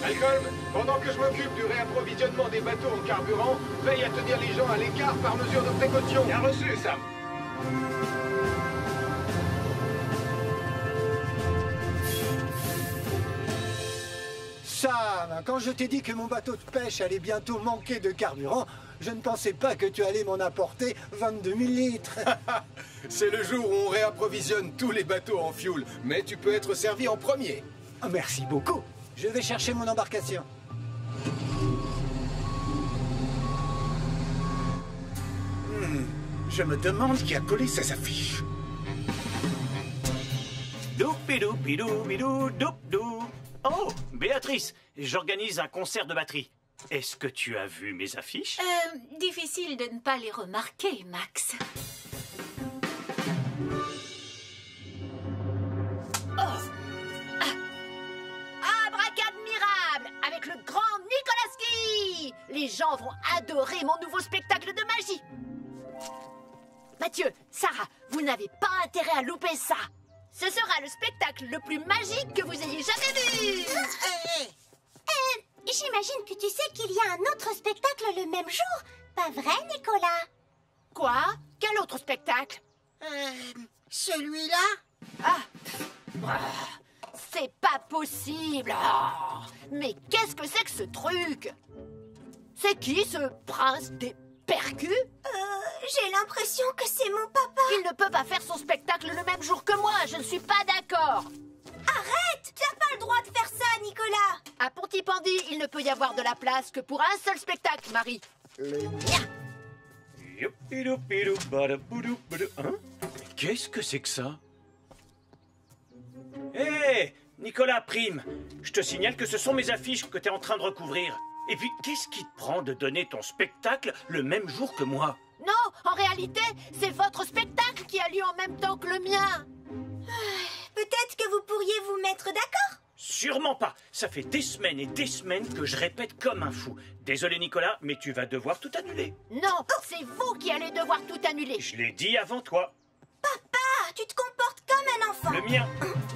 Malcolm, pendant que je m'occupe du réapprovisionnement des bateaux en carburant, veille à tenir les gens à l'écart par mesure de précaution. Bien reçu, Sam. Sam, quand je t'ai dit que mon bateau de pêche allait bientôt manquer de carburant, je ne pensais pas que tu allais m'en apporter 22 000 litres. C'est le jour où on réapprovisionne tous les bateaux en fuel, mais tu peux être servi en premier. Oh, merci beaucoup. Je vais chercher mon embarcation. Je me demande qui a collé ces affiches. Doupidou, bidou, bidou, doup, dou. Oh, Béatrice, j'organise un concert de batterie. Est-ce que tu as vu mes affiches? Difficile de ne pas les remarquer, Max. Abracadmirable avec le grand Nikolaski. Les gens vont adorer mon nouveau spectacle de magie. Mathieu, Sarah, vous n'avez pas intérêt à louper ça. Ce sera le spectacle le plus magique que vous ayez jamais vu. J'imagine que tu sais qu'il y a un autre spectacle le même jour. Pas vrai, Nicolas? Quoi? Quel autre spectacle? Celui-là? C'est pas possible. Oh, mais qu'est-ce que c'est que ce truc? C'est qui ce prince des percus? J'ai l'impression que c'est mon papa. Il ne peut pas faire son spectacle le même jour que moi. Je ne suis pas d'accord. Arrête! Tu n'as pas le droit de faire ça, Nicolas. À Pontypandy, il ne peut y avoir de la place que pour un seul spectacle, Marie. Le mien. Youpidou, badaboudou, badou. Hein? Qu'est-ce que c'est que ça? Hé, Nicolas Prime, je te signale que ce sont mes affiches que tu es en train de recouvrir. Et puis, qu'est-ce qui te prend de donner ton spectacle le même jour que moi? Non, en réalité, c'est votre spectacle qui a lieu en même temps que le mien. Peut-être que vous pourriez vous mettre d'accord? Sûrement pas. Ça fait des semaines et des semaines que je répète comme un fou. Désolé Nicolas, mais tu vas devoir tout annuler. Non, c'est vous qui allez devoir tout annuler. Je l'ai dit avant toi. Papa, tu te comportes comme un enfant. Le mien.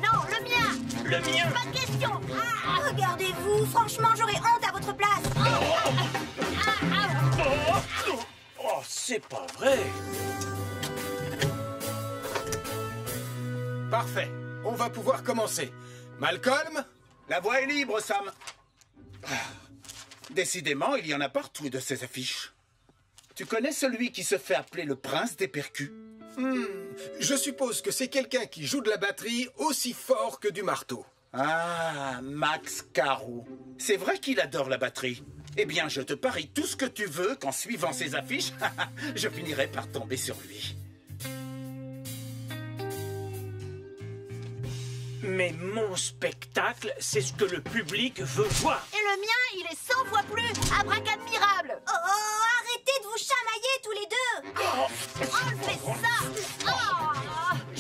Non, le mien. Le mien. Pas de question. Regardez-vous, franchement, j'aurais honte à votre place. Oh, c'est pas vrai. Parfait, on va pouvoir commencer. Malcolm? La voie est libre, Sam. Décidément, il y en a partout de ces affiches. Tu connais celui qui se fait appeler le prince des percus? Je suppose que c'est quelqu'un qui joue de la batterie aussi fort que du marteau. Ah, Max Caro. C'est vrai qu'il adore la batterie. Eh bien, je te parie tout ce que tu veux qu'en suivant ses affiches, je finirai par tomber sur lui. Mais mon spectacle, c'est ce que le public veut voir. Et le mien, il est 100 fois plus abracadmirable. Arrêtez de vous chamailler tous les deux. Enlevez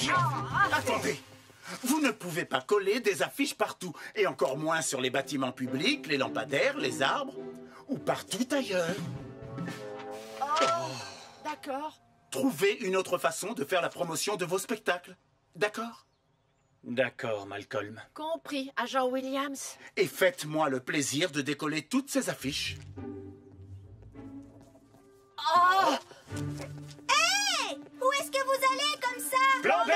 ça. Attendez. Vous ne pouvez pas coller des affiches partout, et encore moins sur les bâtiments publics, les lampadaires, les arbres, ou partout ailleurs. D'accord. Trouvez une autre façon de faire la promotion de vos spectacles. D'accord? D'accord, Malcolm. Compris, agent Williams. Et faites-moi le plaisir de décoller toutes ces affiches. Hé! Où est-ce que vous allez comme ça? Plan B!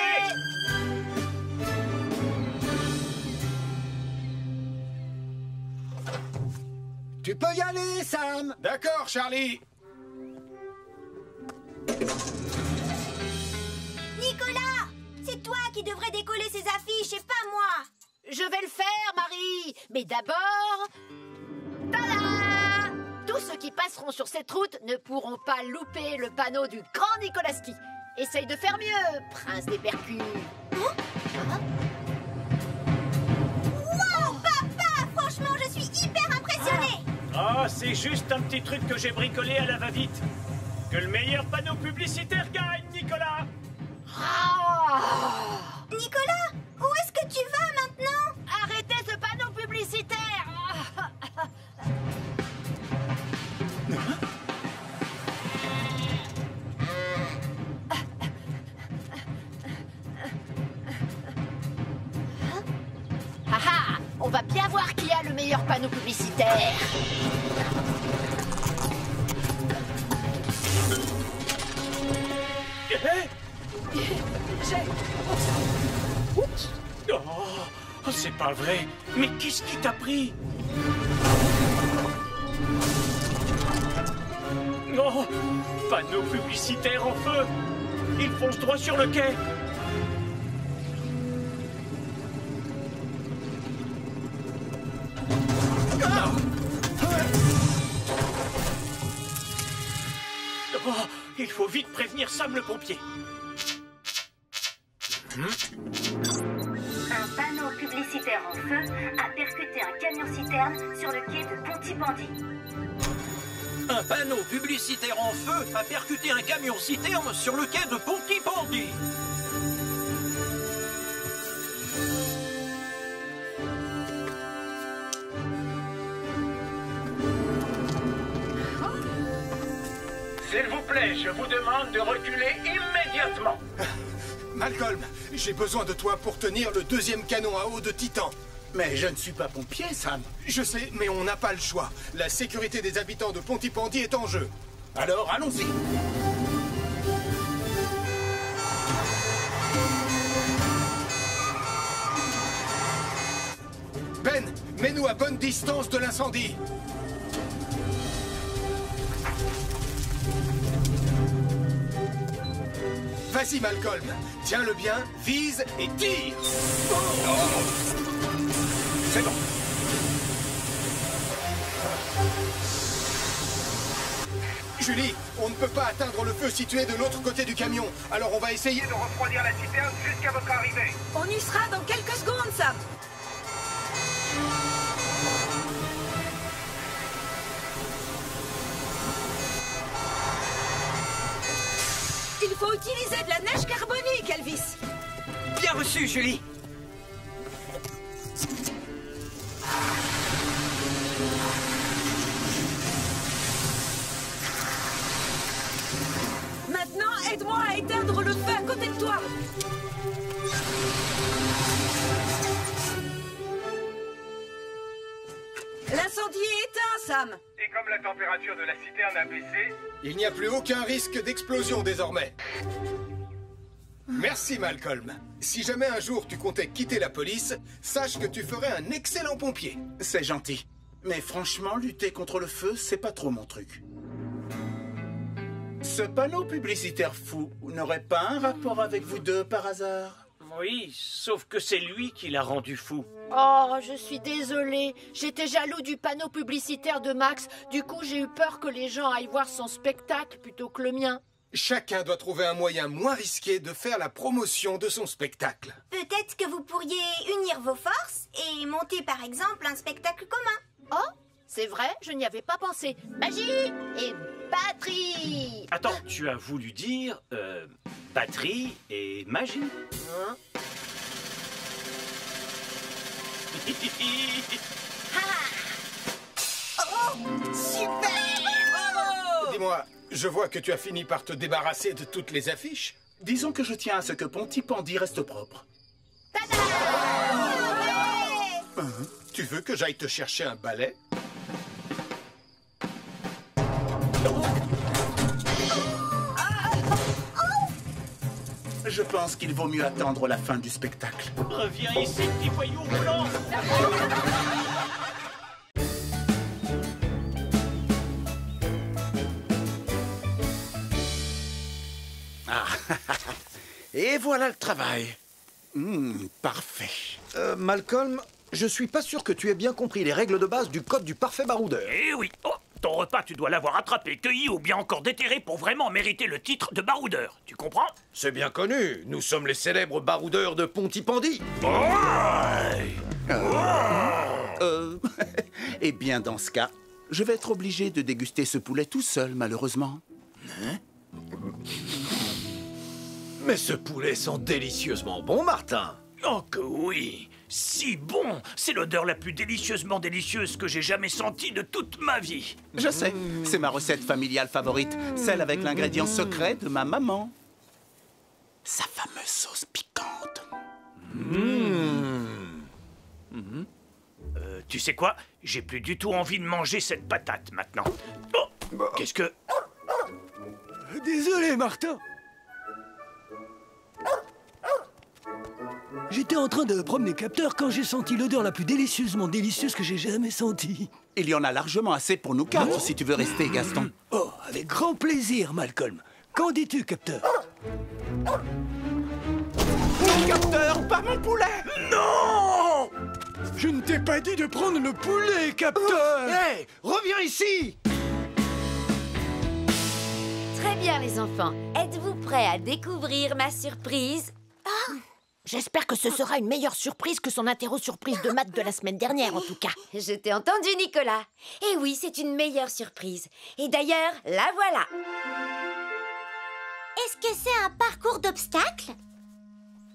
Tu peux y aller, Sam. D'accord, Charlie. Nicolas! C'est toi qui devrais décoller ces affiches et pas moi! Je vais le faire, Marie. Mais d'abord... Tada! Tous ceux qui passeront sur cette route ne pourront pas louper le panneau du grand Nikolaski. Essaye de faire mieux, prince des percus. Wow, papa! Franchement, je suis hyper impressionnée! Ah, c'est juste un petit truc que j'ai bricolé à la va-vite. Que le meilleur panneau publicitaire gagne, Nicolas! Nicolas, où est-ce que tu vas maintenant? Arrêtez ce panneau publicitaire. On va bien voir qui Qui a le meilleur panneau publicitaire? Oh, c'est pas vrai. Mais qu'est-ce qui t'a pris? Oh, panneau publicitaire en feu. Il fonce droit sur le quai. Oh, il faut vite prévenir Sam le pompier. Un panneau publicitaire en feu a percuté un camion-citerne sur le quai de Pontypandy. Un panneau publicitaire en feu a percuté un camion-citerne sur le quai de Pontypandy. S'il vous plaît, je vous demande de reculer immédiatement. Malcolm, j'ai besoin de toi pour tenir le deuxième canon à eau de Titan. Mais je ne suis pas pompier, Sam. Je sais, mais on n'a pas le choix. La sécurité des habitants de Pontypandy est en jeu. Alors, allons-y. Ben, mets-nous à bonne distance de l'incendie. Vas-y, Malcolm. Tiens-le bien, vise et tire. C'est bon. Julie, on ne peut pas atteindre le feu situé de l'autre côté du camion. Alors on va essayer de refroidir la citerne jusqu'à votre arrivée. On y sera dans quelques secondes, Sam. Il faut utiliser de la neige carbonique, Elvis. Bien reçu, Julie. Maintenant, aide-moi à éteindre le feu à côté de toi. L'incendie est éteint, Sam. Et comme la température de la citerne a baissé, il n'y a plus aucun risque d'explosion désormais. Merci, Malcolm. Si jamais un jour tu comptais quitter la police, sache que tu ferais un excellent pompier. C'est gentil. Mais franchement, lutter contre le feu, c'est pas trop mon truc. Ce panneau publicitaire fou n'aurait pas un rapport avec vous deux par hasard? Oui, sauf que c'est lui qui l'a rendu fou. Oh, je suis désolée. J'étais jaloux du panneau publicitaire de Max. Du coup, j'ai eu peur que les gens aillent voir son spectacle plutôt que le mien. Chacun doit trouver un moyen moins risqué de faire la promotion de son spectacle. Peut-être que vous pourriez unir vos forces et monter par exemple un spectacle commun. Oh, c'est vrai, je n'y avais pas pensé. Magie et batterie. Attends, tu as voulu dire batterie et magie? Hein? Super! Dis-moi, je vois que tu as fini par te débarrasser de toutes les affiches. Disons que je tiens à ce que Pontypandy reste propre. Tu veux que j'aille te chercher un balai? Je pense qu'il vaut mieux attendre la fin du spectacle. Reviens ici, petit voyou roulant. Ah, et voilà le travail. Parfait. Malcolm, je suis pas sûr que tu aies bien compris les règles de base du code du parfait baroudeur. Eh oui. Oh, ton repas, tu dois l'avoir attrapé, cueilli ou bien encore déterré pour vraiment mériter le titre de baroudeur. Tu comprends? C'est bien connu, nous sommes les célèbres baroudeurs de Pontypandy. Eh bien, dans ce cas, je vais être obligé de déguster ce poulet tout seul, malheureusement. Mais ce poulet sent délicieusement bon, Martin. Oh que oui. Si bon. C'est l'odeur la plus délicieusement délicieuse que j'ai jamais sentie de toute ma vie. Je sais, c'est ma recette familiale favorite, celle avec l'ingrédient secret de ma maman. Sa fameuse sauce piquante. Tu sais quoi? J'ai plus du tout envie de manger cette patate maintenant. Oh, qu'est-ce que... Désolé, Martin. J'étais en train de promener capteur quand j'ai senti l'odeur la plus délicieusement délicieuse que j'ai jamais sentie. Il y en a largement assez pour nous quatre, si tu veux rester, Gaston. Oh, avec grand plaisir, Malcolm. Qu'en dis-tu, capteur? Capteur, pas mon poulet! Non! Je ne t'ai pas dit de prendre le poulet, capteur! Hé, reviens ici! Très bien, les enfants. Êtes-vous prêts à découvrir ma surprise? J'espère que ce sera une meilleure surprise que son interro-surprise de maths de la semaine dernière, en tout cas. Je t'ai entendu, Nicolas. Et oui, c'est une meilleure surprise. Et d'ailleurs, la voilà. Est-ce que c'est un parcours d'obstacles?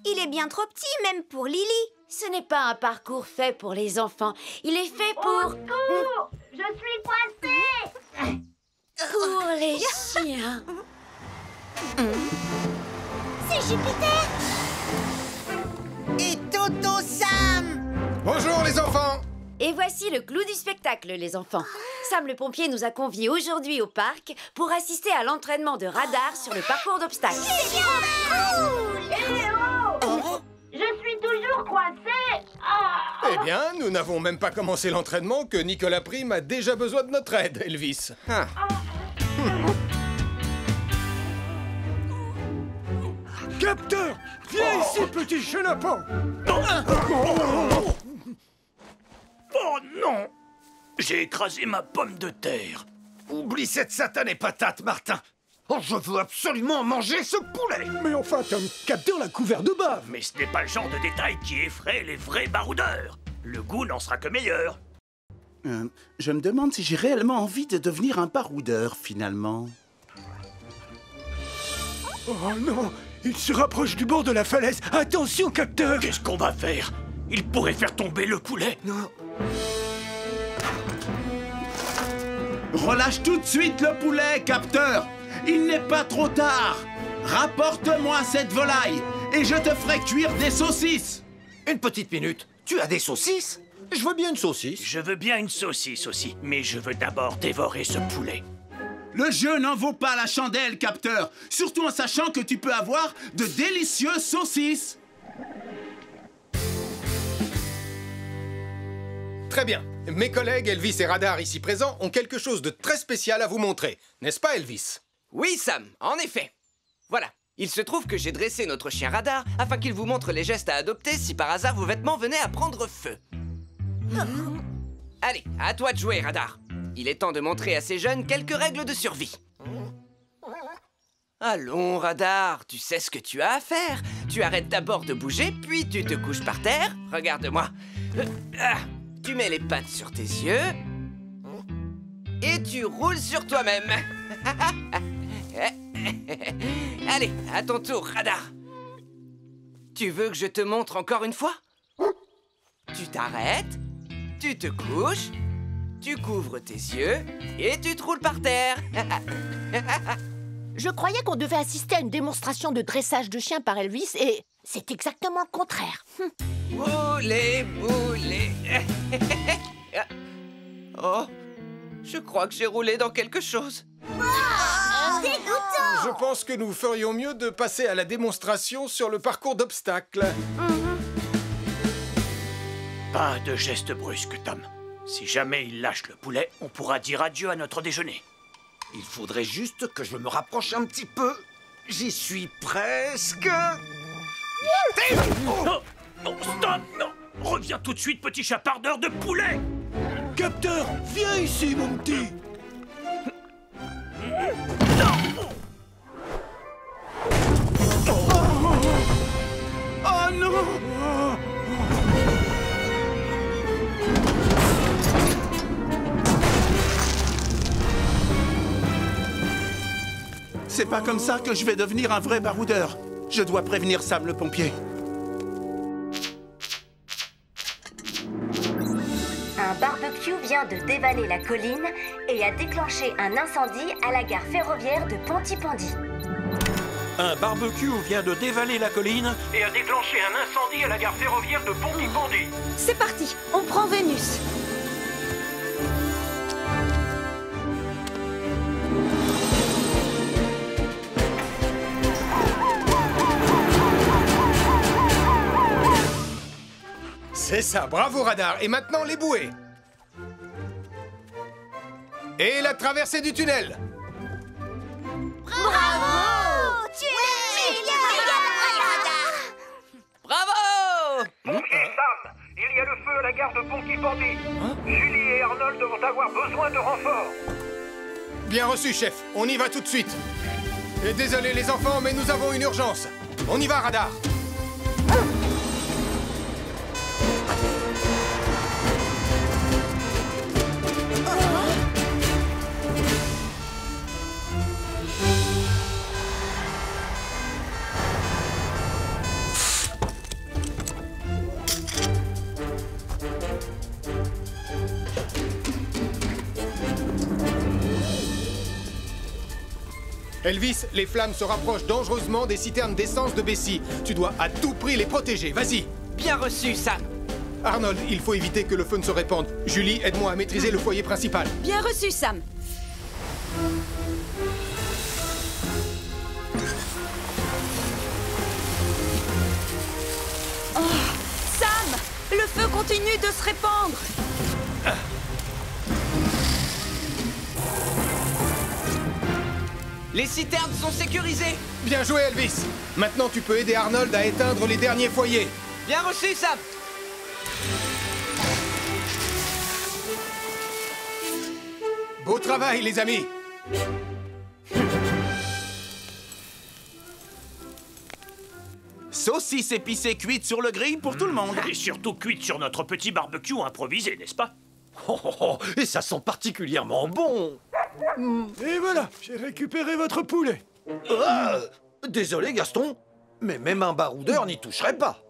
Il est bien trop petit, même pour Lily. Ce n'est pas un parcours fait pour les enfants. Il est fait pour... Au secours! Je suis coincée! Pour les chiens. C'est Jupiter! Et Toto Sam! Bonjour les enfants! Et voici le clou du spectacle, les enfants. Sam le pompier nous a conviés aujourd'hui au parc pour assister à l'entraînement de radar sur le parcours d'obstacles. C'est cool! Eh oh! Je suis toujours coincée! Ah! Eh bien, nous n'avons même pas commencé l'entraînement que Nicolas Prime a déjà besoin de notre aide, Elvis. Ah. Capteur! Viens ici, petit chenapan! Oh non! J'ai écrasé ma pomme de terre. Oublie cette satanée patate, Martin. Oh, je veux absolument manger ce poulet. Mais enfin, Tom, capteur l'a couvert de bave. Mais ce n'est pas le genre de détail qui effraie les vrais baroudeurs. Le goût n'en sera que meilleur. Je me demande si j'ai réellement envie de devenir un baroudeur, finalement. Oh non! Il se rapproche du bord de la falaise. Attention, capteur! Qu'est-ce qu'on va faire? Il pourrait faire tomber le poulet. Non. Relâche tout de suite le poulet, capteur! Il n'est pas trop tard! Rapporte-moi cette volaille et je te ferai cuire des saucisses! Une petite minute. Tu as des saucisses? Je veux bien une saucisse. Je veux bien une saucisse aussi, mais je veux d'abord dévorer ce poulet. Le jeu n'en vaut pas la chandelle, capteur! Surtout en sachant que tu peux avoir de délicieuses saucisses! Très bien. Mes collègues Elvis et Radar ici présents ont quelque chose de très spécial à vous montrer. N'est-ce pas, Elvis? Oui, Sam, en effet. Voilà. Il se trouve que j'ai dressé notre chien Radar afin qu'il vous montre les gestes à adopter si par hasard vos vêtements venaient à prendre feu. Allez, à toi de jouer, Radar. Il est temps de montrer à ces jeunes quelques règles de survie. Allons, Radar, tu sais ce que tu as à faire. Tu arrêtes d'abord de bouger, puis tu te couches par terre. Regarde-moi. Tu mets les pattes sur tes yeux. Et tu roules sur toi-même. Allez, à ton tour, Radar. Tu veux que je te montre encore une fois? Tu t'arrêtes, tu te couches, tu couvres tes yeux et tu te roules par terre. Je croyais qu'on devait assister à une démonstration de dressage de chien par Elvis et c'est exactement le contraire. Boulet, boulet. Oh, je crois que j'ai roulé dans quelque chose. Dégoûtant! Je pense que nous ferions mieux de passer à la démonstration sur le parcours d'obstacles. Pas de geste brusque, Tom. Si jamais il lâche le poulet, on pourra dire adieu à notre déjeuner. Il faudrait juste que je me rapproche un petit peu. J'y suis presque. Oh, non, stop, non. Reviens tout de suite, petit chapardeur de poulet. Capteur, viens ici, mon petit. Oh non! C'est pas comme ça que je vais devenir un vrai baroudeur. Je dois prévenir Sam le pompier. Un barbecue vient de dévaler la colline et a déclenché un incendie à la gare ferroviaire de Pontypandy. Un barbecue vient de dévaler la colline et a déclenché un incendie à la gare ferroviaire de Pontypandy. C'est parti, on prend Vénus. ça, bravo Radar. Et maintenant les bouées. Et la traversée du tunnel. Bravo! Tu es le meilleur, Radar! Bravo! Sam, il y a le feu à la gare de Pontypandy. Julie et Arnold vont avoir besoin de renforts. Bien reçu, chef. On y va tout de suite. Et désolé les enfants, mais nous avons une urgence. On y va, Radar. Elvis, les flammes se rapprochent dangereusement des citernes d'essence de Bessie. Tu dois à tout prix les protéger, vas-y. Bien reçu, Sam. Arnold, il faut éviter que le feu ne se répande. Julie, aide-moi à maîtriser le foyer principal. Bien reçu, Sam. Oh, Sam, le feu continue de se répandre. Les citernes sont sécurisées. Bien joué, Elvis. Maintenant, tu peux aider Arnold à éteindre les derniers foyers. Bien reçu, Sam. Beau travail, les amis. Saucisse épicée cuite sur le grill pour tout le monde. Et surtout cuite sur notre petit barbecue improvisé, n'est-ce pas? Et ça sent particulièrement bon. Et voilà, j'ai récupéré votre poulet. Désolé, Gaston, mais même un baroudeur n'y toucherait pas.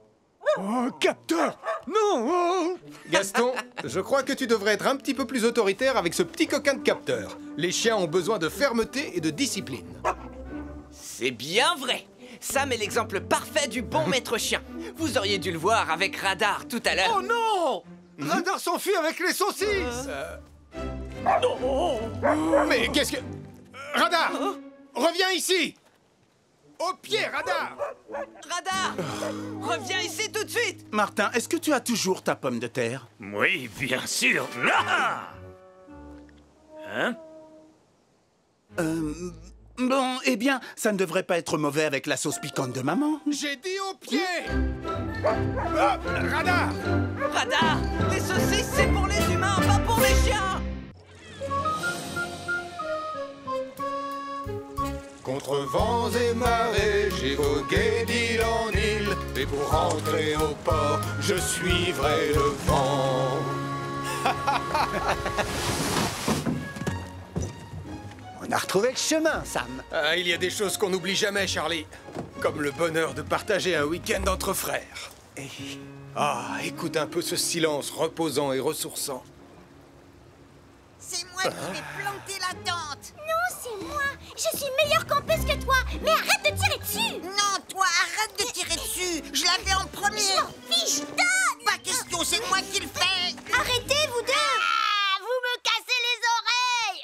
Oh, capteur! Non! Oh. Gaston, je crois que tu devrais être un petit peu plus autoritaire avec ce petit coquin de capteur. Les chiens ont besoin de fermeté et de discipline. C'est bien vrai. Sam est l'exemple parfait du bon maître chien. Vous auriez dû le voir avec Radar tout à l'heure. Oh non! Radar s'enfuit avec les saucisses. Mais qu'est-ce que... Radar! Reviens ici! Au pied, Radar! Radar! Reviens ici tout de suite! Martin, est-ce que tu as toujours ta pomme de terre? Oui, bien sûr. Ah! Hein? Bon, eh bien, ça ne devrait pas être mauvais avec la sauce piquante de maman. J'ai dit au pied! Ah, Radar! Radar! Les saucisses, c'est pour les humains, pas pour les chiens! Contre vents et marées, j'ai vogué d'île en île. Et pour rentrer au port, je suivrai le vent. On a retrouvé le chemin, Sam. Ah, il y a des choses qu'on n'oublie jamais, Charlie. Comme le bonheur de partager un week-end entre frères. Écoute un peu ce silence reposant et ressourçant. C'est moi qui vais planter la tente. Non, c'est moi. Je suis meilleure campeuse que toi. Mais arrête de tirer dessus. Non, toi, arrête de tirer dessus. Je l'avais en premier. Je m'en fiche, donne. Pas question, c'est moi qui le fais. Arrêtez, vous deux. Ah, vous me cassez les oreilles.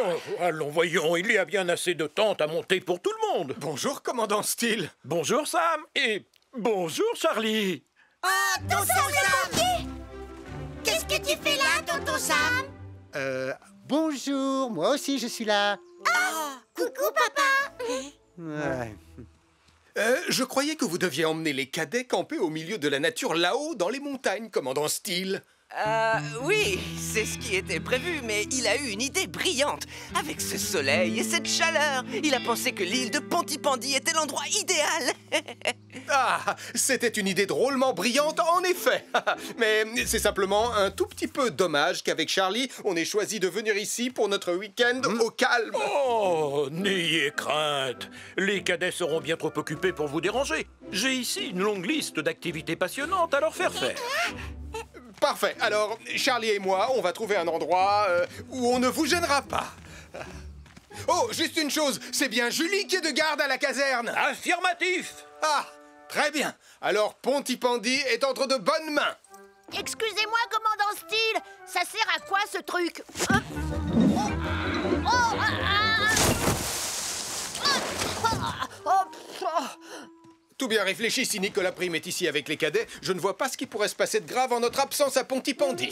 Oh. Allons, voyons, il y a bien assez de tentes à monter pour tout le monde. Bonjour, commandant Steele. Bonjour, Sam. Et bonjour, Charlie. Oh, tonton Sam. Qu'est-ce que tu fais là, tonton Sam? Bonjour, moi aussi je suis là. Oh, coucou papa. Ouais. Je croyais que vous deviez emmener les cadets camper au milieu de la nature là-haut dans les montagnes, commandant Steele. Oui, c'est ce qui était prévu, mais il a eu une idée brillante. Avec ce soleil et cette chaleur, il a pensé que l'île de Pontypandy était l'endroit idéal. Ah, c'était une idée drôlement brillante, en effet. Mais c'est simplement un tout petit peu dommage qu'avec Charlie, on ait choisi de venir ici pour notre week-end au calme. Oh, n'ayez crainte. Les cadets seront bien trop occupés pour vous déranger. J'ai ici une longue liste d'activités passionnantes à leur faire faire. Parfait. Alors, Charlie et moi, on va trouver un endroit où on ne vous gênera pas. Oh, juste une chose, c'est bien Julie qui est de garde à la caserne. Affirmatif. Ah, très bien. Alors, Pontypandy est entre de bonnes mains. Excusez-moi, commandant Steele. Ça sert à quoi, ce truc? Tout bien réfléchi, si Nicolas Prime est ici avec les cadets, je ne vois pas ce qui pourrait se passer de grave en notre absence à Pontypandy.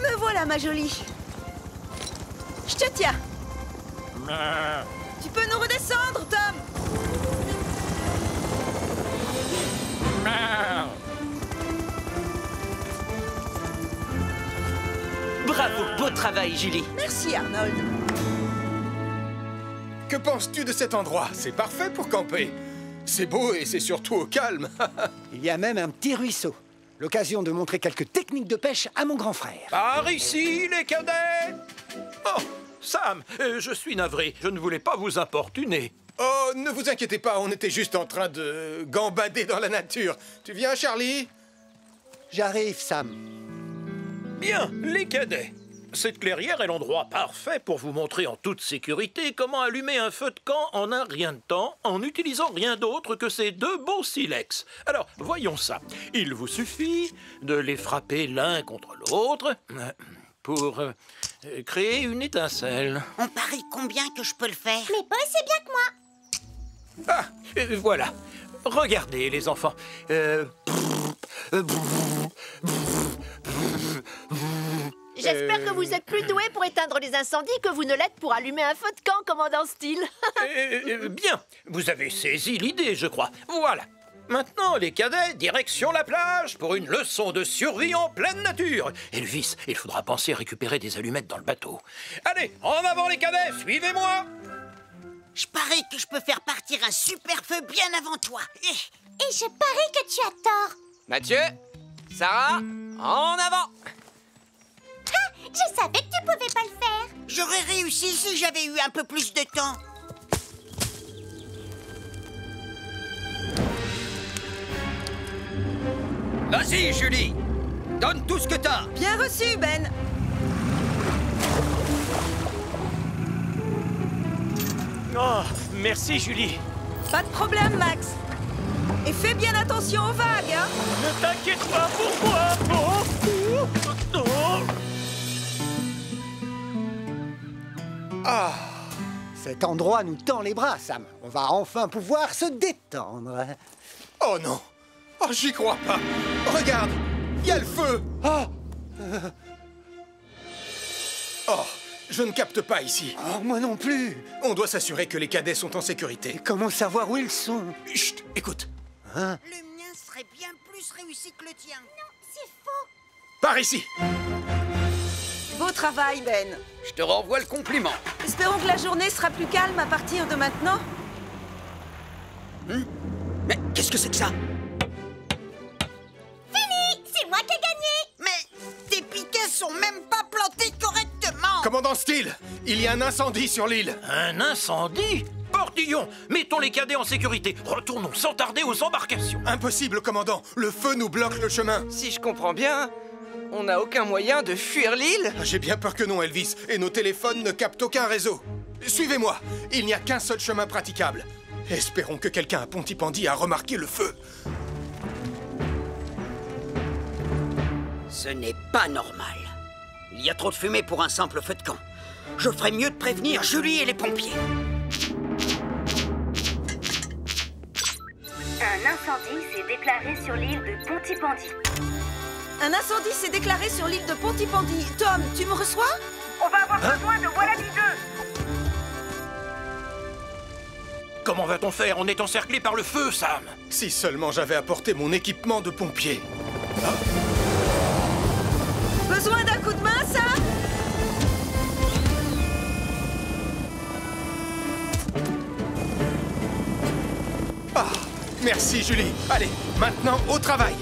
Me voilà, ma jolie. Je te tiens. Tu peux nous redescendre, Tom? Bravo, beau travail, Julie. Merci, Arnold. Que penses-tu de cet endroit? C'est parfait pour camper. C'est beau et c'est surtout au calme. Il y a même un petit ruisseau. L'occasion de montrer quelques techniques de pêche à mon grand frère. Par ici, les cadets! Oh, Sam, je suis navré. Je ne voulais pas vous importuner. Oh, ne vous inquiétez pas, on était juste en train de gambader dans la nature. Tu viens, Charlie? J'arrive, Sam. Bien, les cadets. Cette clairière est l'endroit parfait pour vous montrer en toute sécurité comment allumer un feu de camp en un rien de temps en n'utilisant rien d'autre que ces deux beaux silex. Alors, voyons ça. Il vous suffit de les frapper l'un contre l'autre pour créer une étincelle. On parie combien que je peux le faire? Mais pas aussi bien que moi. Ah, voilà. Regardez, les enfants. J'espère que vous êtes plus doué pour éteindre les incendies que vous ne l'êtes pour allumer un feu de camp, commandant Steele. Bien, vous avez saisi l'idée, je crois. Voilà. Maintenant, les cadets, direction la plage pour une leçon de survie en pleine nature. Elvis, il faudra penser à récupérer des allumettes dans le bateau. Allez, en avant les cadets, suivez-moi. Je parie que je peux faire partir un super feu bien avant toi. Et je parie que tu as tort. Mathieu, Sarah, en avant. Ah, je savais que tu pouvais pas le faire. J'aurais réussi si j'avais eu un peu plus de temps. Vas-y, Julie. Donne tout ce que t'as. Bien reçu, Ben. Oh, merci, Julie. Pas de problème, Max. Et fais bien attention aux vagues, hein. Ne t'inquiète pas pour moi. Ah, cet endroit nous tend les bras, Sam. On va enfin pouvoir se détendre. Oh non! Oh, j'y crois pas! Regarde! Il y a le feu! Oh, je ne capte pas ici. Oh, moi non plus. On doit s'assurer que les cadets sont en sécurité. Et comment savoir où ils sont? Chut, écoute. Hein? Le mien serait bien plus réussi que le tien. Non, c'est faux. Par ici! Beau travail, Ben. Je te renvoie le compliment. Espérons que la journée sera plus calme à partir de maintenant. Mais qu'est-ce que c'est que ça? Fini! C'est moi qui ai gagné! Mais tes piquets sont même pas plantés correctement. Commandant Steele, il y a un incendie sur l'île. Un incendie? Pordillon, mettons les cadets en sécurité. Retournons sans tarder aux embarcations. Impossible, commandant. Le feu nous bloque le chemin. Si je comprends bien, on n'a aucun moyen de fuir l'île? J'ai bien peur que non, Elvis. Et nos téléphones ne captent aucun réseau. Suivez-moi. Il n'y a qu'un seul chemin praticable. Espérons que quelqu'un à Pontypandy a remarqué le feu. Ce n'est pas normal. Il y a trop de fumée pour un simple feu de camp. Je ferais mieux de prévenir Julie et les pompiers. Un incendie s'est déclaré sur l'île de Pontypandy. Un incendie s'est déclaré sur l'île de Pontypandy. Tom, tu me reçois? On va avoir besoin de Wallaby 2. Comment va-t-on faire? On est encerclé par le feu, Sam. Si seulement j'avais apporté mon équipement de pompier. Besoin d'un coup de main, Sam? Ah, merci, Julie. Allez, maintenant au travail.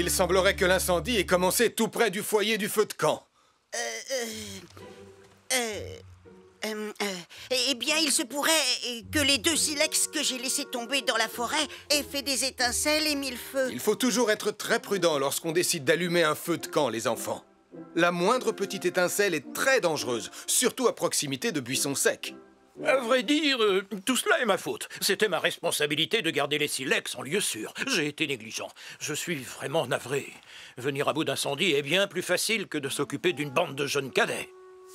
Il semblerait que l'incendie ait commencé tout près du foyer du feu de camp. Eh bien, il se pourrait que les 2 silex que j'ai laissés tomber dans la forêt aient fait des étincelles et mis le feu. Il faut toujours être très prudent lorsqu'on décide d'allumer un feu de camp, les enfants. La moindre petite étincelle est très dangereuse, surtout à proximité de buissons secs. À vrai dire, tout cela est ma faute. C'était ma responsabilité de garder les silex en lieu sûr. J'ai été négligent. Je suis vraiment navré. Venir à bout d'incendie est bien plus facile que de s'occuper d'une bande de jeunes cadets.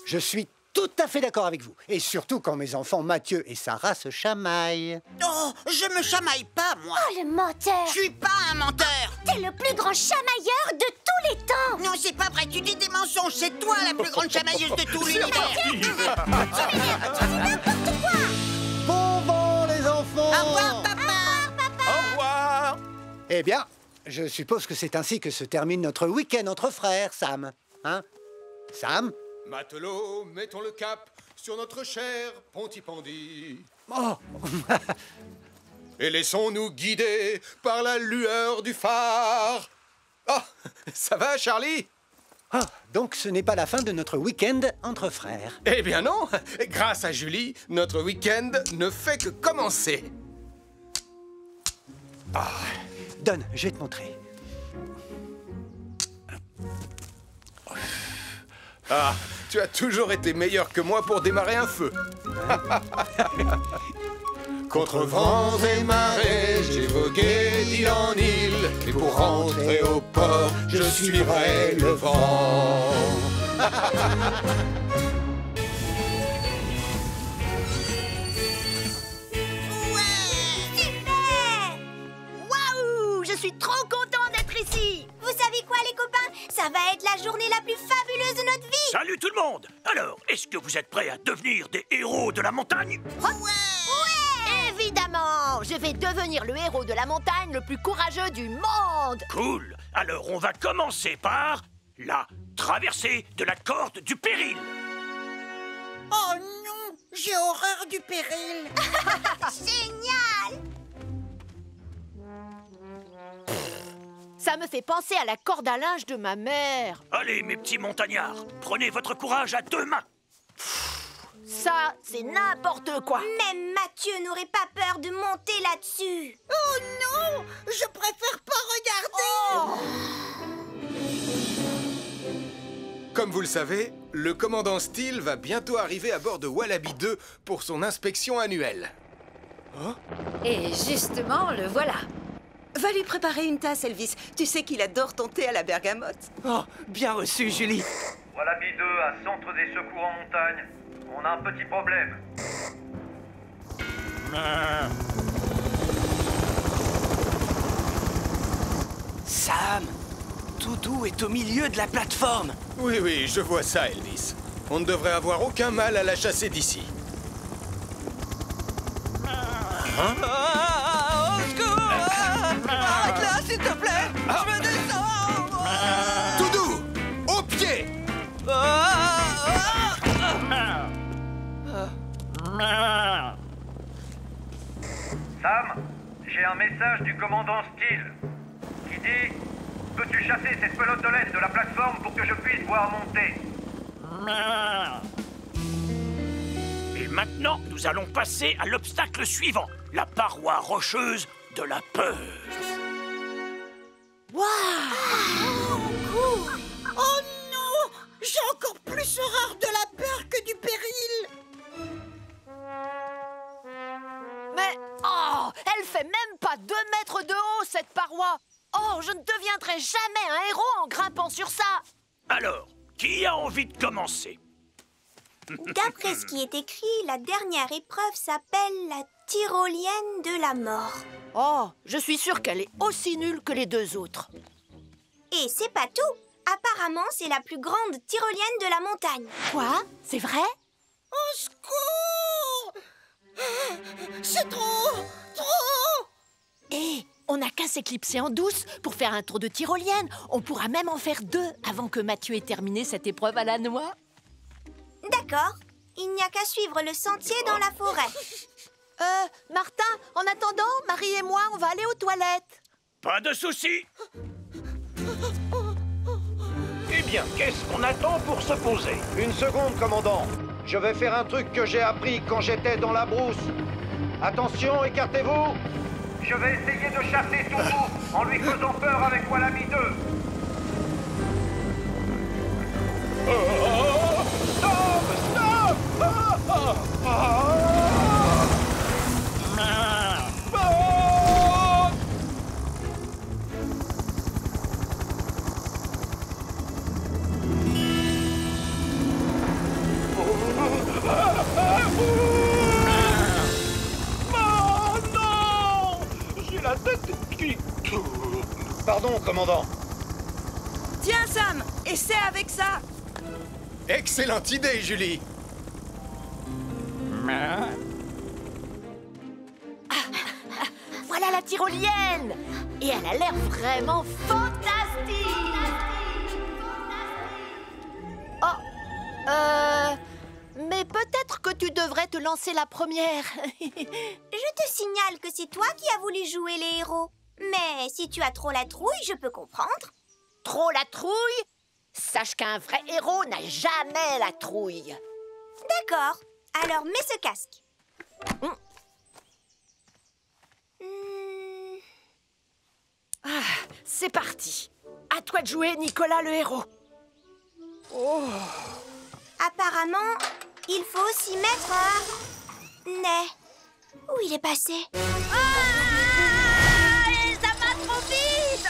Je suis tout à fait d'accord avec vous. Et surtout quand mes enfants Mathieu et Sarah se chamaillent. Oh, je me chamaille pas, moi. Oh, le menteur! Je suis pas un menteur. T'es le plus grand chamailleur de tous les temps! Non, c'est pas vrai, tu dis des mensonges. C'est toi la plus grande chamailleuse de tout l'univers. Bon vent, les enfants! Au revoir, papa. Au revoir. Eh bien, je suppose que c'est ainsi que se termine notre week-end entre frères, Sam. Hein? Sam? Matelots, mettons le cap sur notre cher Pontypandy. Oh! Et laissons-nous guider par la lueur du phare. Oh, ça va, Charlie? Ah, donc ce n'est pas la fin de notre week-end entre frères. Eh bien non. Grâce à Julie, notre week-end ne fait que commencer. Ah. Donne, je vais te montrer. Ah, tu as toujours été meilleur que moi pour démarrer un feu. Contre vents et marées, j'ai vogué d'île en île. Et pour rentrer au port, je suivrai le vent. Waouh! Je suis trop content d'être ici! Vous savez quoi, les copains? Ça va être la journée la plus fabuleuse de notre vie! Salut tout le monde! Alors, est-ce que vous êtes prêts à devenir des héros de la montagne? Évidemment! Je vais devenir le héros de la montagne le plus courageux du monde! Cool! Alors, on va commencer par la traversée de la corde du péril. Oh non! J'ai horreur du péril. Génial! Ça me fait penser à la corde à linge de ma mère. Allez, mes petits montagnards, prenez votre courage à 2 mains. Ça, c'est n'importe quoi. Même Mathieu n'aurait pas peur de monter là-dessus. Oh non! Je préfère pas regarder. Comme vous le savez, le commandant Steele va bientôt arriver à bord de Wallaby 2 pour son inspection annuelle. Oh? Et justement, le voilà. Va lui préparer une tasse, Elvis. Tu sais qu'il adore ton thé à la bergamote. Oh, bien reçu, Julie. Wallaby 2 à Centre des Secours en Montagne. On a un petit problème. Sam, Toutou est au milieu de la plateforme. Oui, je vois ça, Elvis. On ne devrait avoir aucun mal à la chasser d'ici. Au secours! Arrête-la, s'il te plaît! Je me descends! Tout doux! Au pied! Sam, j'ai un message du commandant Steele qui dit: peux-tu chasser cette pelote de laine de la plateforme pour que je puisse voir monter? Et maintenant, nous allons passer à l'obstacle suivant, la paroi rocheuse de la peur. Oh non! J'ai encore plus horreur de la peur que du péril. Mais, oh, elle fait même pas 2 mètres de haut, cette paroi. Oh, je ne deviendrai jamais un héros en grimpant sur ça. Alors, qui a envie de commencer? D'après ce qui est écrit, la dernière épreuve s'appelle la tyrolienne de la mort. Oh, je suis sûre qu'elle est aussi nulle que les 2 autres. Et c'est pas tout. Apparemment, c'est la plus grande tyrolienne de la montagne. Quoi? C'est vrai? Au secours! C'est trop! Trop! Hé, on n'a qu'à s'éclipser en douce pour faire un tour de tyrolienne. On pourra même en faire 2 avant que Mathieu ait terminé cette épreuve à la noix. D'accord. Il n'y a qu'à suivre le sentier dans la forêt. Martin, en attendant, Marie et moi, on va aller aux toilettes. Pas de souci. Eh bien, qu'est-ce qu'on attend pour se poser? Une seconde, commandant. Je vais faire un truc que j'ai appris quand j'étais dans la brousse. Attention, écartez-vous. Je vais essayer de chasser Tourou en lui faisant peur avec Wallaby 2. La tête qui... Pardon, commandant. Tiens, Sam, essaie avec ça. Excellente idée, Julie. Voilà la tyrolienne. Et elle a l'air vraiment fantastique. Oh, mais peut-être que tu devrais te lancer la première. Je te signale que c'est toi qui as voulu jouer les héros. Mais si tu as trop la trouille, je peux comprendre. Trop la trouille? Sache qu'un vrai héros n'a jamais la trouille. D'accord. Alors mets ce casque. C'est parti. À toi de jouer, Nicolas le héros. Oh. Apparemment, il faut aussi mettre un nez. Où il est passé? Ça va trop vite.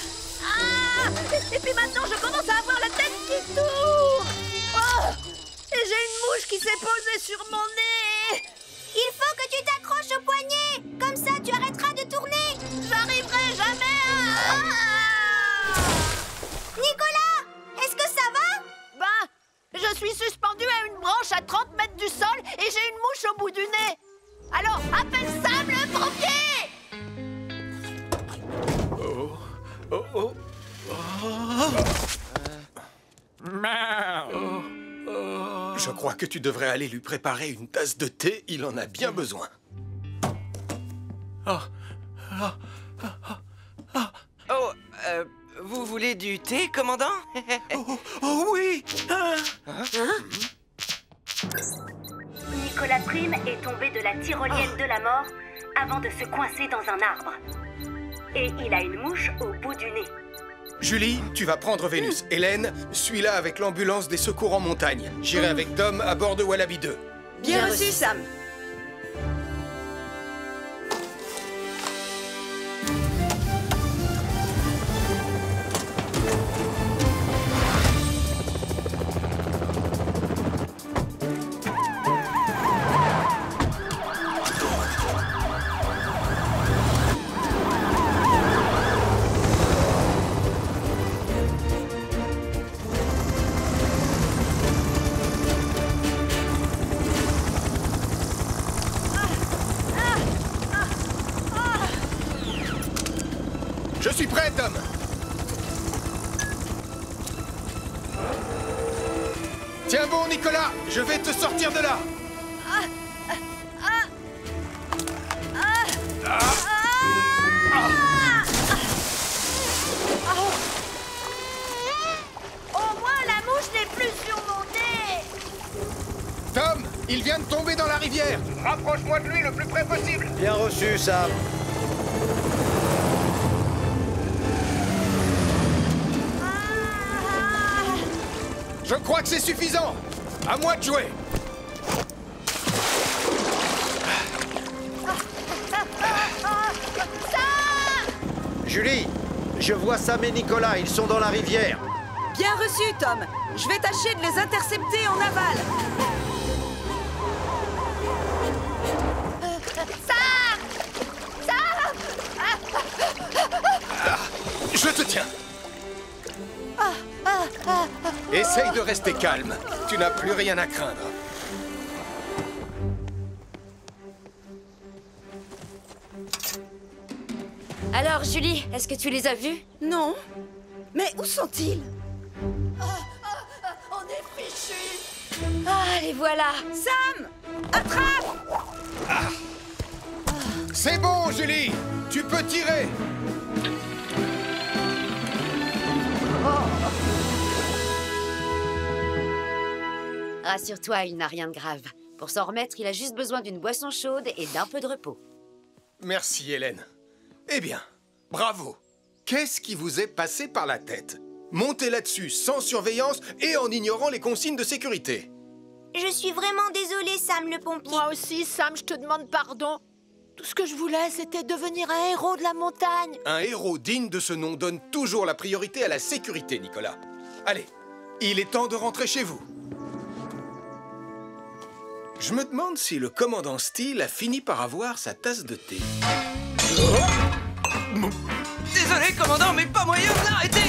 Et puis maintenant, je commence à avoir la tête qui tourne. Et j'ai une mouche qui s'est posée sur mon nez. Il faut que tu t'accroches au poignet. Comme ça, tu arrêteras de tourner. J'arriverai jamais à... Nicolas, est-ce que ça va? Je suis suspendu à une branche à 30 mètres du sol et j'ai une mouche au bout du nez. Alors, appelle Sam le pompier! Je crois que tu devrais aller lui préparer une tasse de thé, il en a bien besoin. Vous voulez du thé, commandant? Oh oui! Nicolas Prime est tombé de la tyrolienne de la mort avant de se coincer dans un arbre. Et il a une mouche au bout du nez. Julie, tu vas prendre Vénus. Hélène, suis-la avec l'ambulance des secours en montagne. J'irai avec Tom à bord de Wallaby 2. Bien reçu, Sam. Je suis prêt, Tom. Tiens bon, Nicolas, je vais te sortir de là. Au moins, la mouche n'est plus sur mon nez. Tom, il vient de tomber dans la rivière. Rapproche-moi de lui le plus près possible. Bien reçu, Sam. Je crois que c'est suffisant. À moi de jouer. Julie, je vois Sam et Nicolas, ils sont dans la rivière. Bien reçu, Tom. Je vais tâcher de les intercepter en aval. Je te tiens. Essaye de rester calme. Tu n'as plus rien à craindre. Alors, Julie, est-ce que tu les as vus? Non. Mais où sont-ils? On est fichus. Ah, les voilà. Sam! Attrape! C'est bon, Julie. Tu peux tirer. Rassure-toi, il n'a rien de grave. Pour s'en remettre, il a juste besoin d'une boisson chaude et d'un peu de repos. Merci, Hélène. Eh bien, bravo. Qu'est-ce qui vous est passé par la tête? Montez là-dessus sans surveillance et en ignorant les consignes de sécurité. Je suis vraiment désolée, Sam le pompier. Moi aussi, Sam, je te demande pardon. Tout ce que je voulais, c'était devenir un héros de la montagne. Un héros digne de ce nom donne toujours la priorité à la sécurité, Nicolas. Allez, il est temps de rentrer chez vous. Je me demande si le commandant Steele a fini par avoir sa tasse de thé. Désolé, commandant, mais pas moyen de l'arrêter.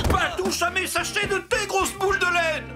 Pas touche à mes sachets de thé, grosse boule de laine.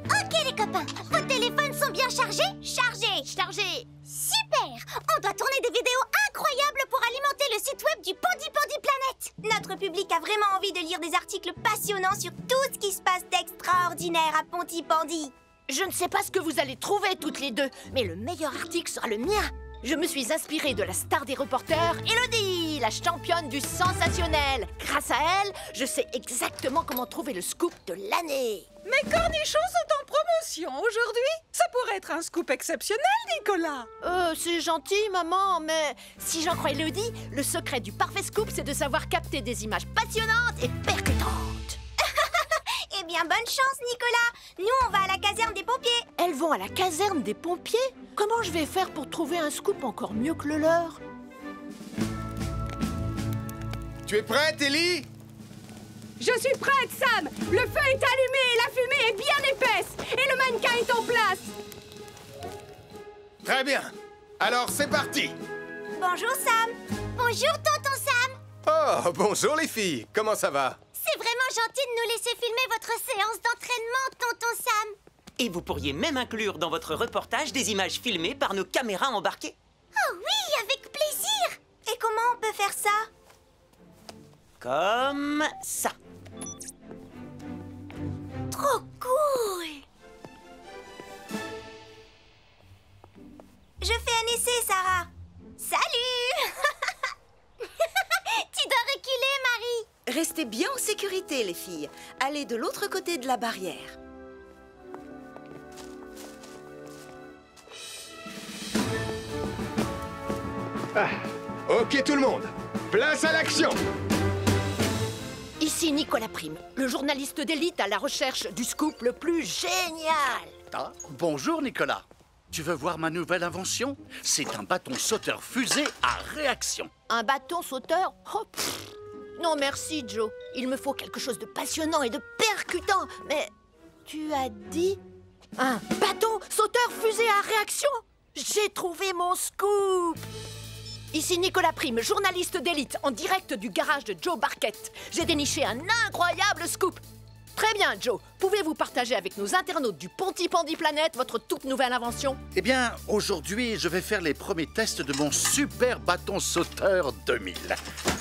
Ok, les copains, vos téléphones sont bien chargés? Chargés. Super. On doit tourner des vidéos incroyables pour alimenter le site web du Pandi Planet. Notre public a vraiment envie de lire des articles passionnants sur tout ce qui se passe d'extraordinaire à Pontypandy. Je ne sais pas ce que vous allez trouver toutes les deux, mais le meilleur article sera le mien. Je me suis inspirée de la star des reporters, Elodie, la championne du sensationnel. Grâce à elle, je sais exactement comment trouver le scoop de l'année. Mes cornichons sont en promotion aujourd'hui. Ça pourrait être un scoop exceptionnel, Nicolas. C'est gentil, maman, mais si j'en crois Elodie, le secret du parfait scoop, c'est de savoir capter des images passionnantes et percutantes. Eh bien, bonne chance, Nicolas. Nous, on va à la caserne des pompiers. Elles vont à la caserne des pompiers? Comment je vais faire pour trouver un scoop encore mieux que le leur? Tu es prête, Ellie? Je suis prête, Sam. Le feu est allumé et la fumée est bien épaisse. Et le mannequin est en place. Très bien. Alors, c'est parti. Bonjour, Sam. Bonjour, tonton Sam. Oh, bonjour les filles. Comment ça va? C'est vraiment gentil de nous laisser filmer votre séance d'entraînement, tonton Sam. Et vous pourriez même inclure dans votre reportage des images filmées par nos caméras embarquées. Oh oui, avec plaisir. Et comment on peut faire ça? Comme ça. Trop cool. Je fais un essai, Sarah. Salut. Tu dois reculer, Marie. Restez bien en sécurité, les filles. Allez de l'autre côté de la barrière. Ok, tout le monde. Place à l'action. Ici Nicolas Prime, le journaliste d'élite à la recherche du scoop le plus génial. Ah, bonjour Nicolas. Tu veux voir ma nouvelle invention? C'est un bâton sauteur fusée à réaction. Un bâton sauteur? Oh, non merci Joe, il me faut quelque chose de passionnant et de percutant. Mais tu as dit un bâton sauteur fusée à réaction? J'ai trouvé mon scoop. Ici Nicolas Prime, journaliste d'élite, en direct du garage de Joe Barquette. J'ai déniché un incroyable scoop. Très bien, Joe. Pouvez-vous partager avec nos internautes du Pontypandy Planet votre toute nouvelle invention? Eh bien, aujourd'hui, je vais faire les premiers tests de mon super bâton sauteur 2000.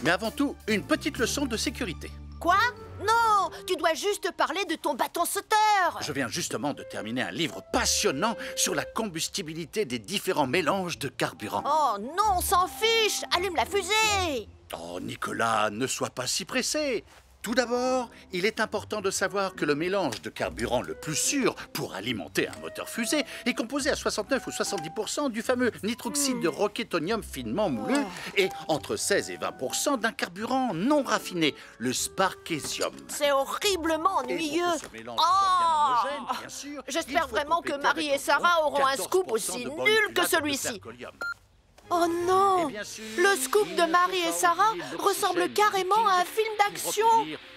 Mais avant tout, une petite leçon de sécurité. Quoi? Non, tu dois juste parler de ton bâton sauteur. Je viens justement de terminer un livre passionnant sur la combustibilité des différents mélanges de carburant. Oh non, on s'en fiche. Allume la fusée. Oh, Nicolas, ne sois pas si pressé. Tout d'abord, il est important de savoir que le mélange de carburant le plus sûr pour alimenter un moteur fusée est composé à 69 ou 70% du fameux nitroxyde de roquetonium finement moulu et entre 16 et 20% d'un carburant non raffiné, le sparkésium. C'est horriblement ennuyeux. J'espère vraiment que Marie et Sarah auront un scoop aussi nul que celui-ci. Oh non! Le scoop de Marie et Sarah ressemble carrément à un film d'action.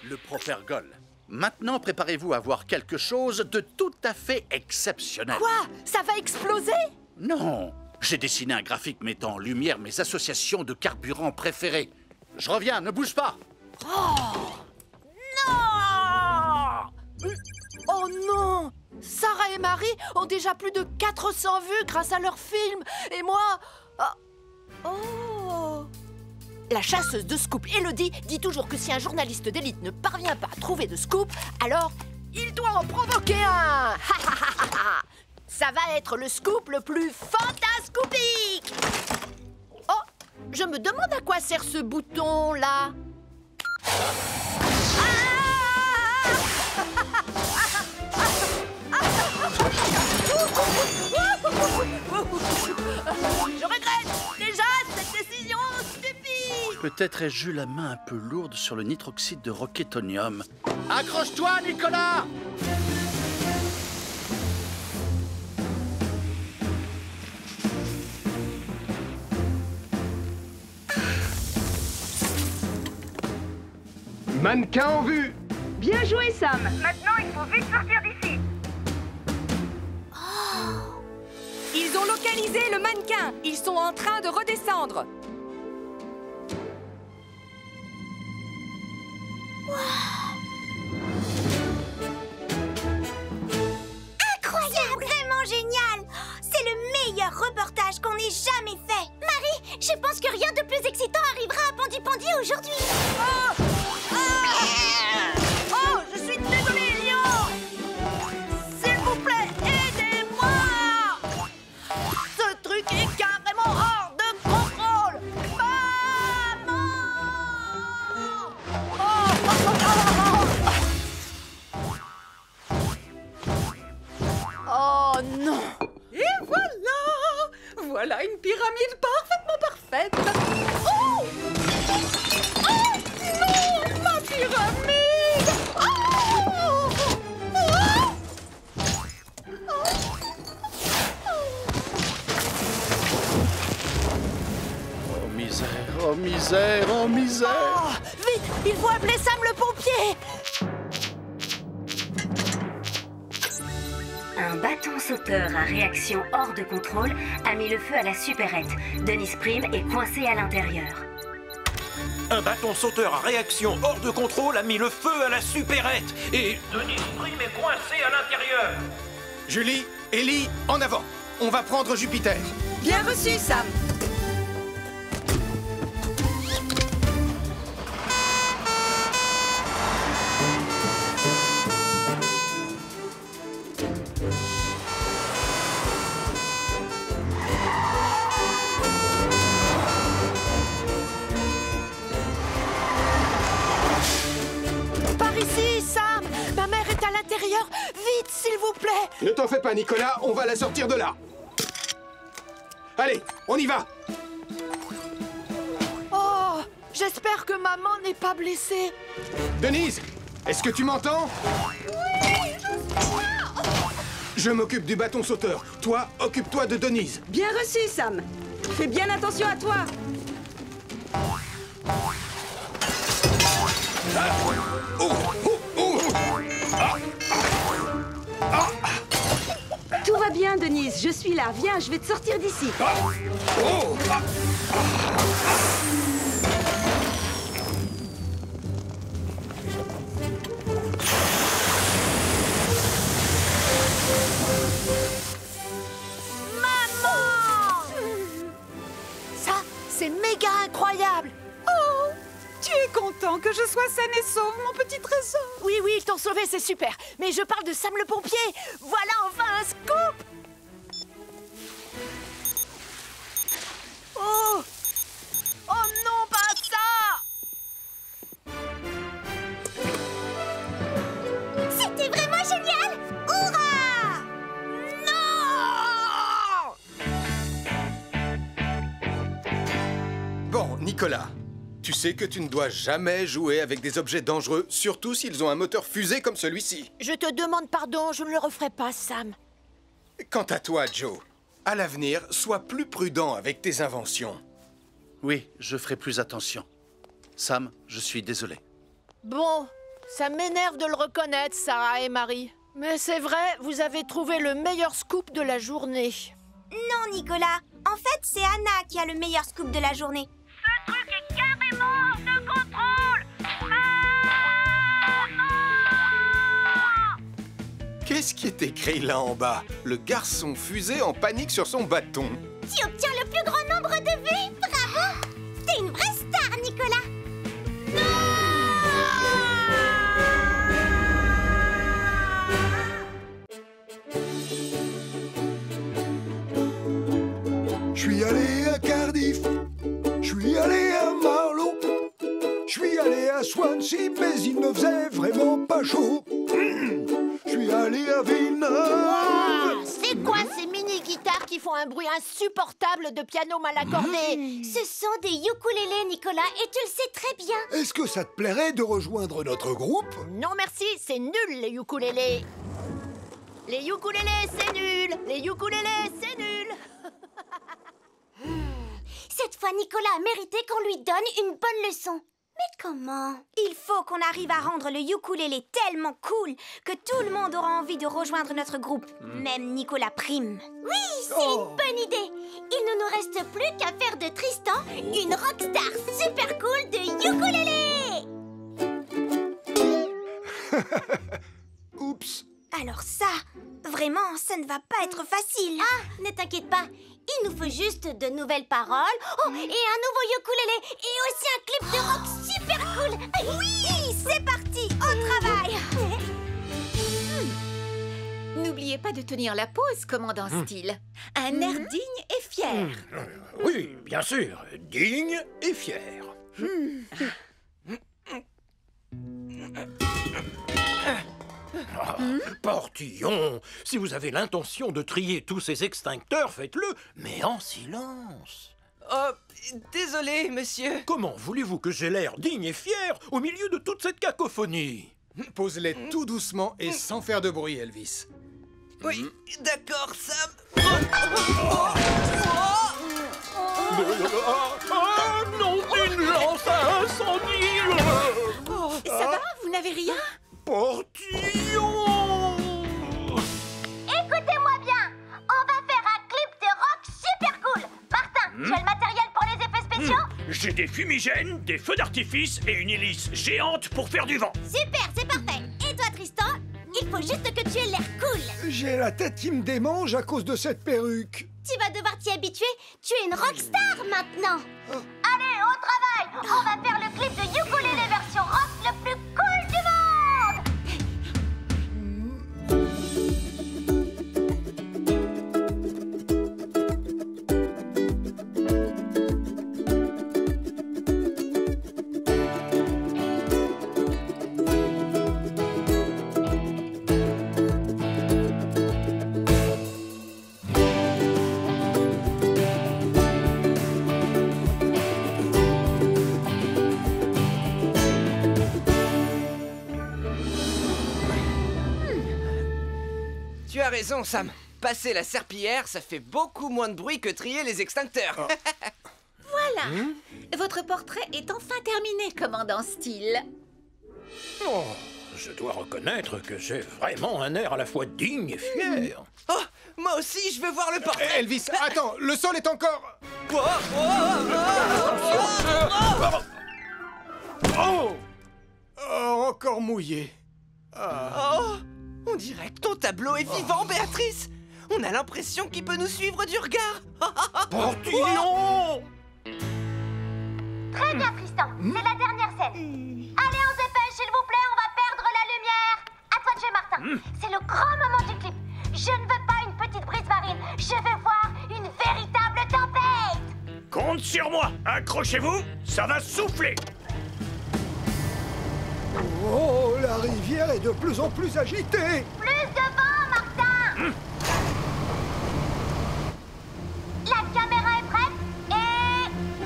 Le Profergol. Maintenant, préparez-vous à voir quelque chose de tout à fait exceptionnel. Quoi? Ça va exploser? Non! J'ai dessiné un graphique mettant en lumière mes associations de carburants préférées. Je reviens, ne bouge pas! Oh! Non! Oh non! Sarah et Marie ont déjà plus de 400 vues grâce à leur film. Et moi... Oh! La chasseuse de scoop, Elodie, dit toujours que si un journaliste d'élite ne parvient pas à trouver de scoop, alors il doit en provoquer un! Ça va être le scoop le plus fantascoupique! Oh! Je me demande à quoi sert ce bouton, là. Je regrette déjà cette décision stupide. Peut-être ai-je eu la main un peu lourde sur le nitroxyde de roquetonium. Accroche-toi, Nicolas! Mannequin en vue! Bien joué, Sam. Maintenant, il faut vite sortir d'ici. Ils ont localisé le mannequin. Ils sont en train de redescendre. Incroyable! C'est vraiment génial! C'est le meilleur reportage qu'on ait jamais fait! Marie, je pense que rien de plus excitant arrivera à Pondy aujourd'hui! Oh, je suis désolée, Lion! S'il vous plaît, aidez-moi! Ce truc est carrément hors de contrôle! Maman! Oh non! Et voilà! Voilà une pyramide parfaitement parfaite! Oh! Oh non! Ma pyramide! Oh! Oh misère, oh misère, oh misère! Oh, vite! Il faut appeler Sam le pompier! Un bâton sauteur à réaction hors de contrôle a mis le feu à la supérette. Dennis Prim est coincé à l'intérieur. Un bâton sauteur à réaction hors de contrôle a mis le feu à la supérette. Et Dennis Prim est coincé à l'intérieur. Julie, Ellie, en avant. On va prendre Jupiter. Bien reçu, Sam. Par ici, Sam! Ma mère est à l'intérieur! Vite, s'il vous plaît! Ne t'en fais pas, Nicolas, on va la sortir de là. Allez, on y va! Oh! J'espère que maman n'est pas blessée. Denise, est-ce que tu m'entends? Oui, je suis là. Je m'occupe du bâton sauteur. Toi, occupe-toi de Denise. Bien reçu, Sam. Fais bien attention à toi. Tout va bien, Denise. Je suis là. Viens, je vais te sortir d'ici. Maman! Ça, c'est méga incroyable! Oh! Tu es content que je sois saine et sauve, mon petit trésor? Oui, oui, ils t'ont sauvé, c'est super. Mais je parle de Sam le pompier. Voilà enfin un scoop! Oh! Oh non, pas ça! C'était vraiment génial! Hurrah! Non! Bon, Nicolas, tu sais que tu ne dois jamais jouer avec des objets dangereux, surtout s'ils ont un moteur fusée comme celui-ci. Je te demande pardon, je ne le referai pas, Sam. Quant à toi, Joe, à l'avenir, sois plus prudent avec tes inventions. Oui, je ferai plus attention. Sam, je suis désolé. Bon, ça m'énerve de le reconnaître, Sarah et Marie. Mais c'est vrai, vous avez trouvé le meilleur scoop de la journée. Non, Nicolas. En fait, c'est Anna qui a le meilleur scoop de la journée. Ce truc est carrément hors de contrôle! Qu'est-ce qui est écrit là en bas? Le garçon fusée en panique sur son bâton. Tu obtiens le plus grand nombre de vues. Bravo! T'es une vraie star, Nicolas. Je suis allé à Cardiff, je suis fancy, mais il ne faisait vraiment pas chaud. Je suis allé à Villeneuve. C'est quoi ces mini-guitares qui font un bruit insupportable de piano mal accordé? Ce sont des ukulélés, Nicolas, et tu le sais très bien. Est-ce que ça te plairait de rejoindre notre groupe? Non merci, c'est nul les ukulélés. Les ukulélés, c'est nul. Les ukulélés, c'est nul. Cette fois, Nicolas a mérité qu'on lui donne une bonne leçon. Mais comment? Il faut qu'on arrive à rendre le ukulélé tellement cool que tout le monde aura envie de rejoindre notre groupe, même Nicolas Prime. Oui, c'est une bonne idée. Il ne nous reste plus qu'à faire de Tristan une rockstar super cool de ukulélé. Oups. Alors ça, vraiment, ça ne va pas être facile. Ah, ne t'inquiète pas. Il nous faut juste de nouvelles paroles, et un nouveau ukulélé, et aussi un clip de rock super cool. Oui, c'est parti, au travail. N'oubliez pas de tenir la pause, commandant Steele. Un air digne et fier. Oui, bien sûr, digne et fier. Portillon, si vous avez l'intention de trier tous ces extincteurs, faites-le, mais en silence. Oh, désolé, monsieur. Comment voulez-vous que j'ai l'air digne et fier au milieu de toute cette cacophonie? Pose-les tout doucement et sans faire de bruit, Elvis. Oui, d'accord, Sam. Ah non, une lance à incendie! Ça va? Vous n'avez rien? Portillon! Écoutez-moi bien, on va faire un clip de rock super cool. Martin, tu as le matériel pour les effets spéciaux? J'ai des fumigènes, des feux d'artifice et une hélice géante pour faire du vent. Super, c'est parfait. Et toi, Tristan? Il faut juste que tu aies l'air cool. J'ai la tête qui me démange à cause de cette perruque. Tu vas devoir t'y habituer. Tu es une rockstar maintenant. Allez, au travail. On va faire le clip de ukulélé version rock le plus cool du monde. Tu as raison, Sam. Passer la serpillière, ça fait beaucoup moins de bruit que trier les extincteurs. Voilà. Votre portrait est enfin terminé, commandant Steele. Oh, je dois reconnaître que j'ai vraiment un air à la fois digne et fier. Oh, moi aussi, je veux voir le portrait. Elvis, attends, le sol est encore... Oh, encore mouillé. Oh, on dirait que ton tableau est vivant, Béatrice. On a l'impression qu'il peut nous suivre du regard. Portillon! Très bien, Tristan. C'est la dernière scène. Allez, on se dépêche, s'il vous plaît, on va perdre la lumière. À toi de jouer, Martin. C'est le grand moment du clip. Je ne veux pas une petite brise marine. Je veux voir une véritable tempête. Compte sur moi. Accrochez-vous, ça va souffler. Oh, la rivière est de plus en plus agitée. Plus de vent, Martin. La caméra est prête et...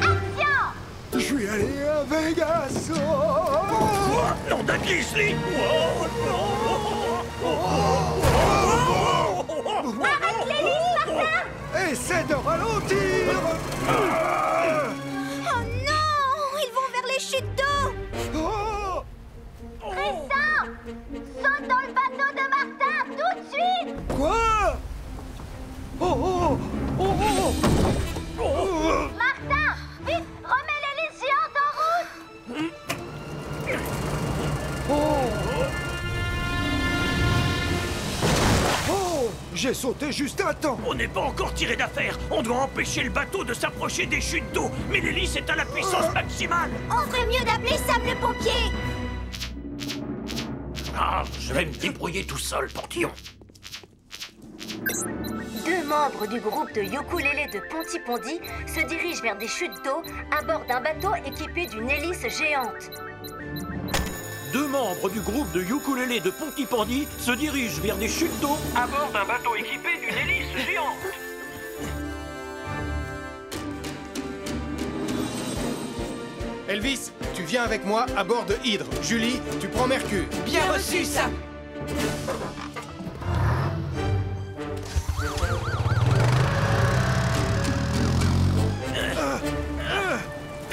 action. Je suis allé à Vegas. Nom de Grizzly. Arrête l'hélice, Martin. Essaie de ralentir. Oh non, ils vont vers les chutes d'eau. Tristan, saute dans le bateau de Martin, tout de suite. Quoi? Martin, vite, remets l'hélice géante en route. J'ai sauté juste à temps. On n'est pas encore tiré d'affaire. On doit empêcher le bateau de s'approcher des chutes d'eau. Mais l'hélice est à la puissance maximale. On ferait mieux d'appeler Sam le pompier. Ah, je vais me débrouiller tout seul, Portillon. Deux membres du groupe de ukulélé de Pontypondi se dirigent vers des chutes d'eau à bord d'un bateau équipé d'une hélice géante. 2 membres du groupe de ukulélé de Pontypandy se dirigent vers des chutes d'eau à bord d'un bateau équipé d'une hélice géante. Elvis, tu viens avec moi à bord de Hydre. Julie, tu prends Mercure. Bien reçu, Sam.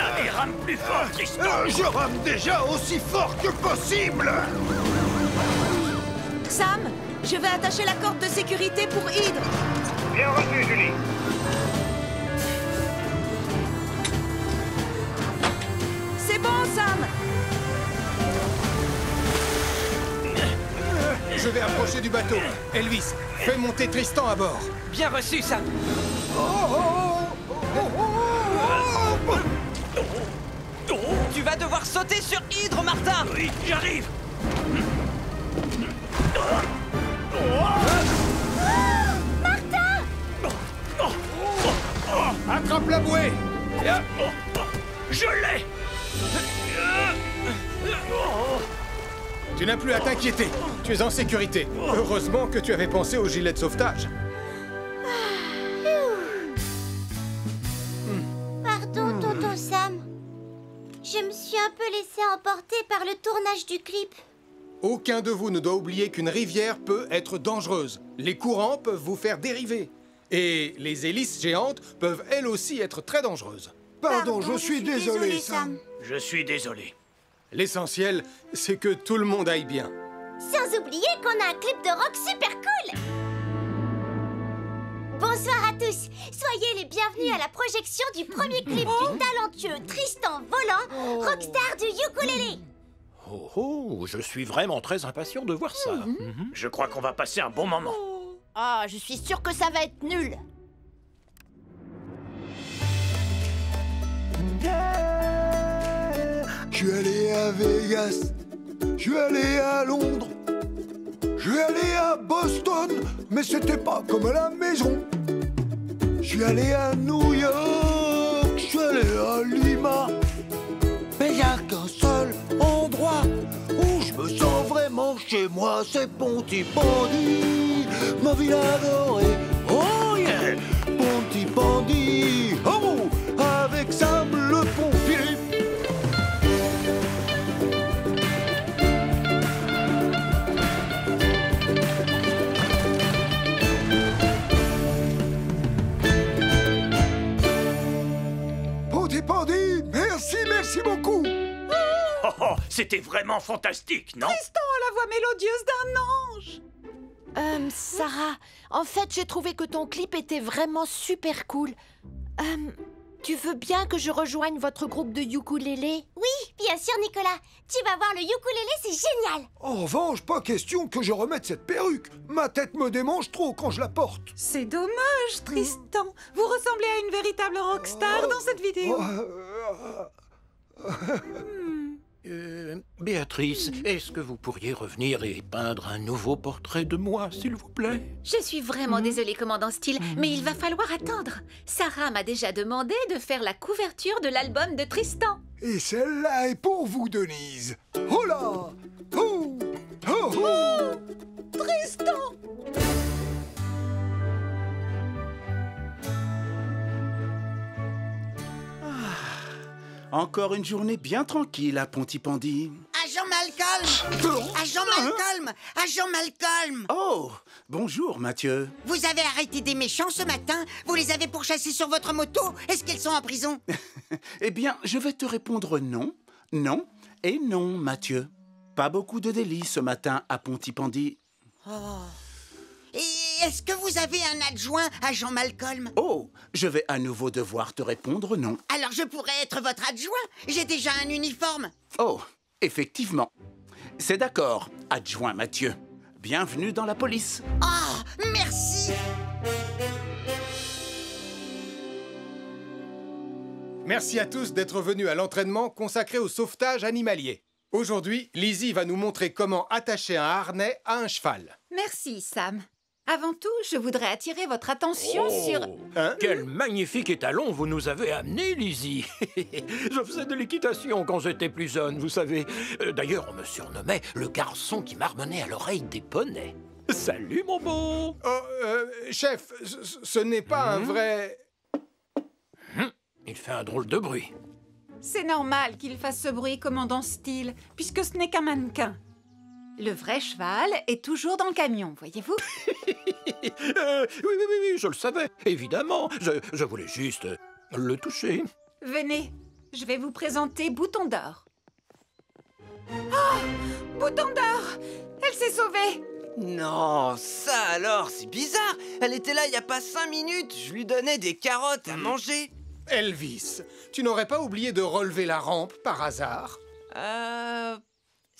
Allez, rame plus fort, Tristan. Je rame déjà aussi fort que possible. Sam, je vais attacher la corde de sécurité pour Hydre. Bien reçu, Julie. C'est bon, Sam. Je vais approcher du bateau. Elvis, fais monter Tristan à bord. Bien reçu, Sam. Tu vas devoir sauter sur Hydre, Martin. Oui, j'arrive. Attrape la bouée. Je l'ai. Tu n'as plus à t'inquiéter. Tu es en sécurité. Heureusement que tu avais pensé au gilet de sauvetage. Pardon, tonton Sam. Je me suis un peu laissé emporter par le tournage du clip. Aucun de vous ne doit oublier qu'une rivière peut être dangereuse. Les courants peuvent vous faire dériver. Et les hélices géantes peuvent elles aussi être très dangereuses. Pardon, je suis désolé, Sam. Je suis désolé. L'essentiel, c'est que tout le monde aille bien. Sans oublier qu'on a un clip de rock super cool. Bonsoir à tous. Soyez les bienvenus à la projection du premier clip du talentueux Tristan Volant, rockstar du ukulélé. Oh, je suis vraiment très impatient de voir ça. Je crois qu'on va passer un bon moment. Ah, je suis sûre que ça va être nul. Je suis allé à Vegas, je suis allé à Londres, je suis allé à Boston, mais c'était pas comme à la maison. Je suis allé à New York, je suis allé à Lima, mais il n'y a qu'un seul endroit où je me sens vraiment chez moi, c'est Pontypandy, ma ville adorée. Oh yeah, Pontypandy, oh, avec Sam le pompier. Pontypandy, merci beaucoup. Oh, c'était vraiment fantastique, non? Tristan a la voix mélodieuse d'un ange. Sarah, en fait, j'ai trouvé que ton clip était vraiment super cool. Tu veux bien que je rejoigne votre groupe de ukulélé? Oui, bien sûr, Nicolas. Tu vas voir, le ukulélé, c'est génial. En revanche, pas question que je remette cette perruque. Ma tête me démange trop quand je la porte. C'est dommage, Tristan. Vous ressemblez à une véritable rockstar dans cette vidéo. Béatrice, est-ce que vous pourriez revenir et peindre un nouveau portrait de moi, s'il vous plaît? Je suis vraiment désolée, commandant Steele, mais il va falloir attendre. Sarah m'a déjà demandé de faire la couverture de l'album de Tristan. Et celle-là est pour vous, Denise. Oh là! Oh! Oh! Oh! Tristan! Encore une journée bien tranquille à Pontypandy. Agent Malcolm! Agent Malcolm! Agent Malcolm! Oh, bonjour Mathieu. Vous avez arrêté des méchants ce matin? Vous les avez pourchassés sur votre moto? Est-ce qu'ils sont en prison? Eh bien, je vais te répondre non, non et non, Mathieu. Pas beaucoup de délits ce matin à Pontypandy. Oh. Et est-ce que vous avez un adjoint, agent Malcolm? Oh, je vais à nouveau devoir te répondre non. Alors je pourrais être votre adjoint? J'ai déjà un uniforme. Oh, effectivement. C'est d'accord, adjoint Mathieu. Bienvenue dans la police. Oh, merci! Merci à tous d'être venus à l'entraînement consacré au sauvetage animalier. Aujourd'hui, Lizzie va nous montrer comment attacher un harnais à un cheval. Merci, Sam. Avant tout, je voudrais attirer votre attention sur... Quel magnifique étalon vous nous avez amené, Lizzie. Je faisais de l'équitation quand j'étais plus jeune, vous savez. D'ailleurs, on me surnommait le garçon qui marmonnait à l'oreille des poneys. Salut, mon beau. Chef, ce n'est pas un vrai... Il fait un drôle de bruit. C'est normal qu'il fasse ce bruit, commandant Steele, puisque ce n'est qu'un mannequin. Le vrai cheval est toujours dans le camion, voyez-vous? Oui, je le savais, évidemment. Je voulais juste le toucher. Venez, je vais vous présenter Bouton d'Or. Oh, Bouton d'Or! Elle s'est sauvée! Non, ça alors, c'est bizarre. Elle était là il y a pas 5 minutes. Je lui donnais des carottes à manger. Elvis, tu n'aurais pas oublié de relever la rampe par hasard?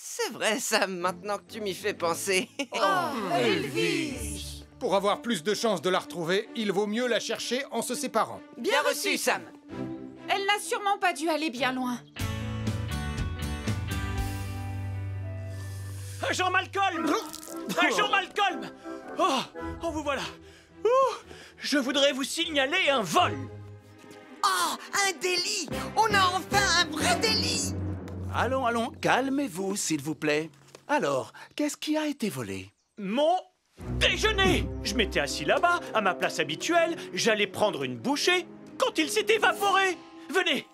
C'est vrai, Sam, maintenant que tu m'y fais penser. Elvis! Pour avoir plus de chances de la retrouver, il vaut mieux la chercher en se séparant. Bien reçu, Sam. Elle n'a sûrement pas dû aller bien loin. Agent Malcolm! Agent Malcolm! Oh, vous voilà. Je voudrais vous signaler un vol. Oh, un délit! On a enfin un vrai délit! Allons, calmez-vous, s'il vous plaît. Alors, qu'est-ce qui a été volé? Mon déjeuner! Je m'étais assis là-bas, à ma place habituelle, j'allais prendre une bouchée quand il s'est évaporé. Venez,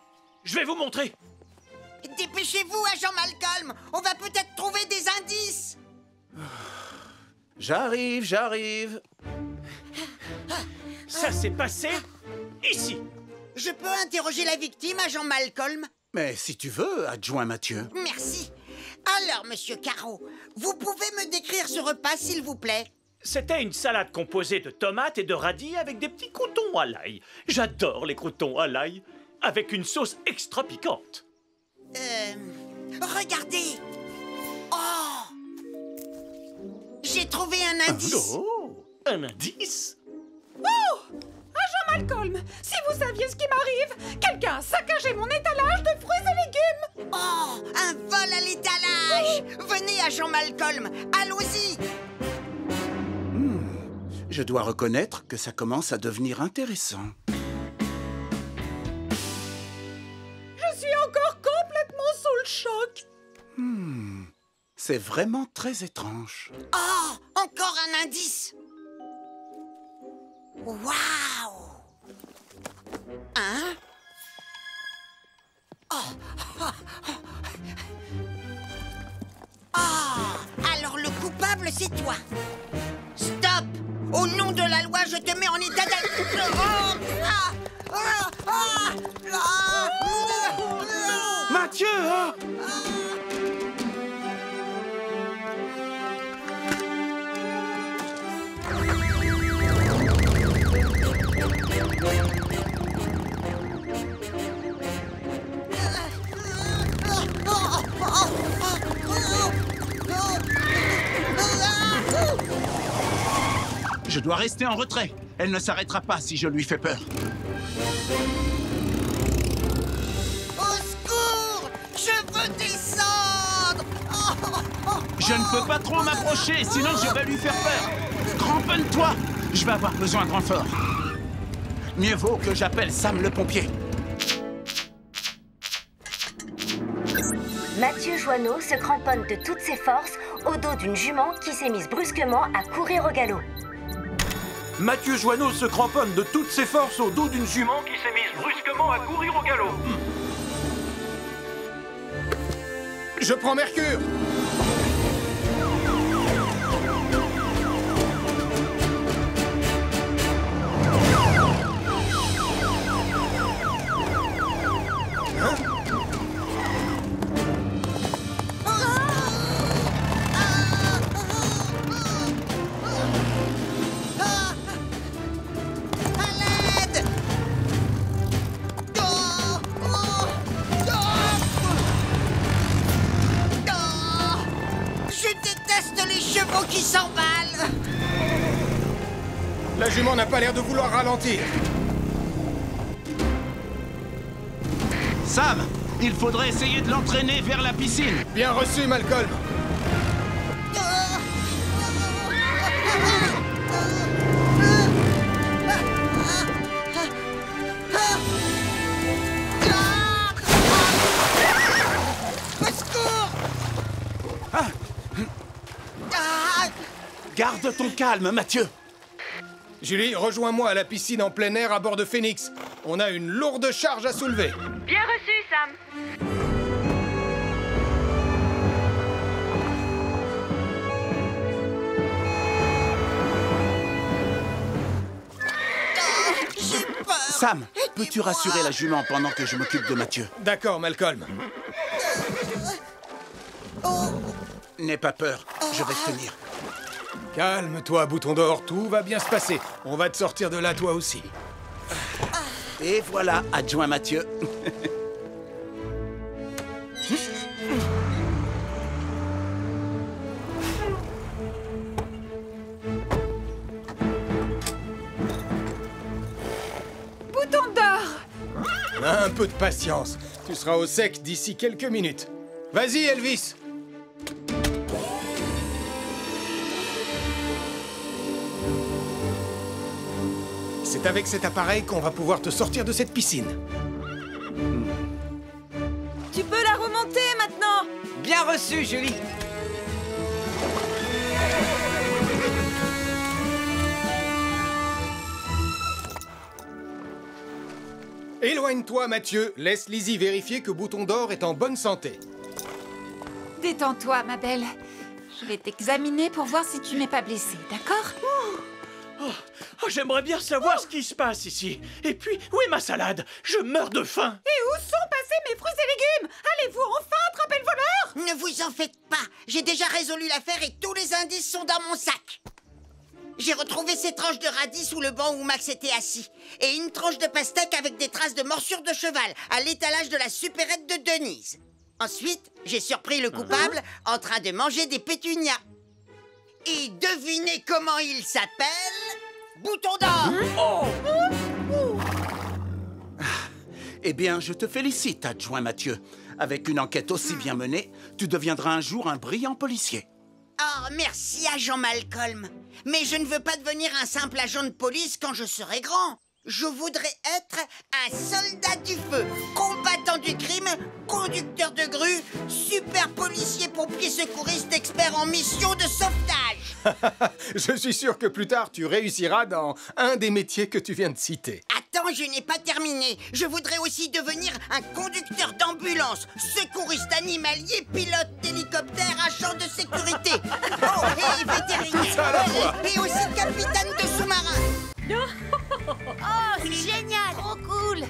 je vais vous montrer. Dépêchez-vous, agent Malcolm! On va peut-être trouver des indices! J'arrive. Ça s'est passé ici. Je peux interroger la victime, agent Malcolm? Mais si tu veux, adjoint Mathieu. Merci. Alors, monsieur Caro, vous pouvez me décrire ce repas, s'il vous plaît? C'était une salade composée de tomates et de radis avec des petits croûtons à l'ail. J'adore les croûtons à l'ail, avec une sauce extra piquante. Regardez! Oh! J'ai trouvé un indice! Un indice? Oh! Agent Malcolm, si vous saviez ce qui m'arrive, quelqu'un a saccagé mon étalage de fruits et légumes! Oh! Un vol à l'étalage! Venez, agent Malcolm, allons-y! Je dois reconnaître que ça commence à devenir intéressant. Je suis encore complètement sous le choc! C'est vraiment très étrange. Oh! Encore un indice! Waouh! Hein? Alors le coupable, c'est toi. Stop! Au nom de la loi, je te mets en état Mathieu! Je dois rester en retrait. Elle ne s'arrêtera pas si je lui fais peur. Au secours! Je veux descendre! Je ne peux pas trop m'approcher, sinon je vais lui faire peur. Cramponne-toi! Je vais avoir besoin de renfort. Mieux vaut que j'appelle Sam le pompier. Mathieu Joanneau se cramponne de toutes ses forces au dos d'une jument qui s'est mise brusquement à courir au galop. Mathieu Joanneau se cramponne de toutes ses forces au dos d'une jument qui s'est mise brusquement à courir au galop. Je prends Mercure. Qui s'emballe. La jument n'a pas l'air de vouloir ralentir. Sam, il faudrait essayer de l'entraîner vers la piscine. Bien reçu, Malcolm. Garde ton calme, Mathieu. Julie, rejoins-moi à la piscine en plein air à bord de Phoenix. On a une lourde charge à soulever. Bien reçu, Sam. Sam, peux-tu rassurer la jument pendant que je m'occupe de Mathieu? D'accord, Malcolm. N'aie pas peur, je vais tenir. Calme-toi, Bouton d'Or, tout va bien se passer. On va te sortir de là, toi aussi. Et voilà, adjoint Mathieu. Bouton d'Or! Un peu de patience. Tu seras au sec d'ici quelques minutes. Vas-y, Elvis. C'est avec cet appareil qu'on va pouvoir te sortir de cette piscine. Tu peux la remonter maintenant. Bien reçu, Julie. Éloigne-toi, Mathieu. Laisse Lizzie vérifier que Bouton d'Or est en bonne santé. Détends-toi, ma belle. Je vais t'examiner pour voir si tu n'es pas blessée, d'accord? J'aimerais bien savoir ce qui se passe ici. Et puis, où est ma salade? Je meurs de faim. Et où sont passés mes fruits et légumes? Allez-vous enfin attraper le voleur? Ne vous en faites pas. J'ai déjà résolu l'affaire et tous les indices sont dans mon sac. J'ai retrouvé ces tranches de radis sous le banc où Max était assis. Et une tranche de pastèque avec des traces de morsure de cheval à l'étalage de la supérette de Denise. Ensuite, j'ai surpris le coupable en train de manger des pétunias. Et devinez comment il s'appelle? Bouton d'Or! Eh bien, je te félicite, adjoint Mathieu. Avec une enquête aussi bien menée, tu deviendras un jour un brillant policier. Oh, merci, agent Malcolm. Mais je ne veux pas devenir un simple agent de police quand je serai grand. Je voudrais être un soldat du feu, combattant du crime, conducteur de grue, super policier, pompier, secouriste, expert en mission de sauvetage. Je suis sûr que plus tard, tu réussiras dans un des métiers que tu viens de citer. Attends, je n'ai pas terminé. Je voudrais aussi devenir un conducteur d'ambulance, secouriste animalier, pilote d'hélicoptère, agent de sécurité. Oh, et vétérinaire. Et aussi capitaine de sous-marin. Oh, génial! Trop cool!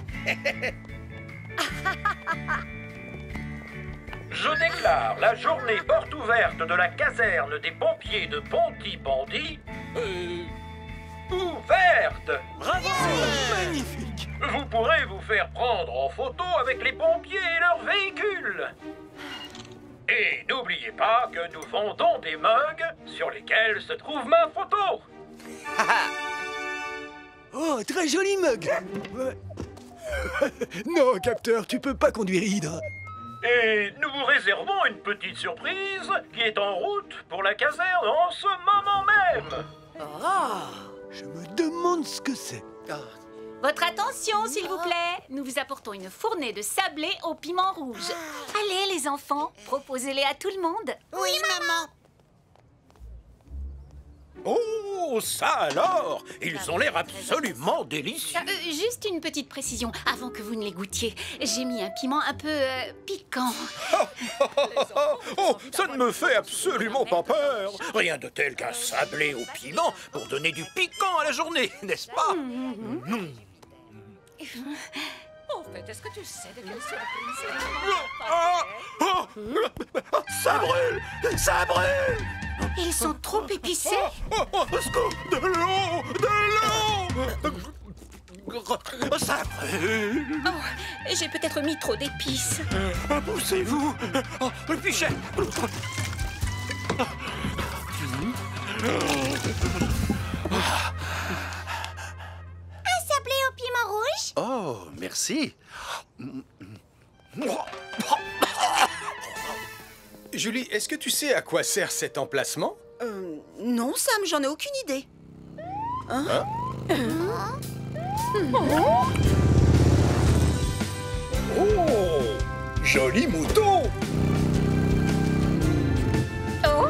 Je déclare la journée porte ouverte de la caserne des pompiers de Pontypandy ouverte. Bravo! Magnifique! Vous pourrez vous faire prendre en photo avec les pompiers et leurs véhicules. Et n'oubliez pas que nous vendons des mugs sur lesquels se trouve ma photo. Oh, très joli mug. Non, capteur, tu peux pas conduire Hydra. Et nous vous réservons une petite surprise qui est en route pour la caserne en ce moment même. Je me demande ce que c'est. Votre attention, s'il vous plaît. Nous vous apportons une fournée de sablés au piment rouge. Allez, les enfants, proposez-les à tout le monde. Oui, maman. Oh, ça alors! Ils ont l'air absolument délicieux. Juste une petite précision, avant que vous ne les goûtiez. J'ai mis un piment un peu piquant. Oh, ça ne me fait absolument pas peur. Rien de tel qu'un sablé au piment pour donner du piquant à la journée, n'est-ce pas? En fait, est-ce que tu sais de quelle surprise Ça brûle! Ça brûle! Ils sont trop épicés. De l'eau! De l'eau! Ça brûle! Oh, j'ai peut-être mis trop d'épices. Poussez-vous! Le pichet! Un sablé au piment rouge? Oh, merci. Julie, est-ce que tu sais à quoi sert cet emplacement? Non, Sam, j'en ai aucune idée. Hein? Oh, joli mouton! Oh!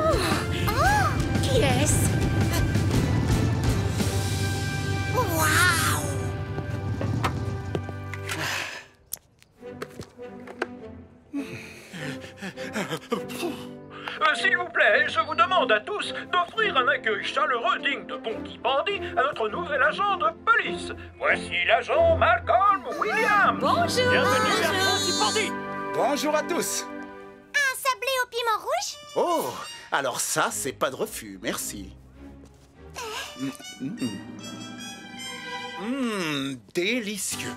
demande à tous d'offrir un accueil chaleureux digne de Pontypandy à notre nouvel agent de police. Voici l'agent Malcolm Williams. Bonjour. Bienvenue à Pontypandy. Bonjour à tous. Un sablé au piment rouge? Oh, alors ça, c'est pas de refus, merci. Délicieux.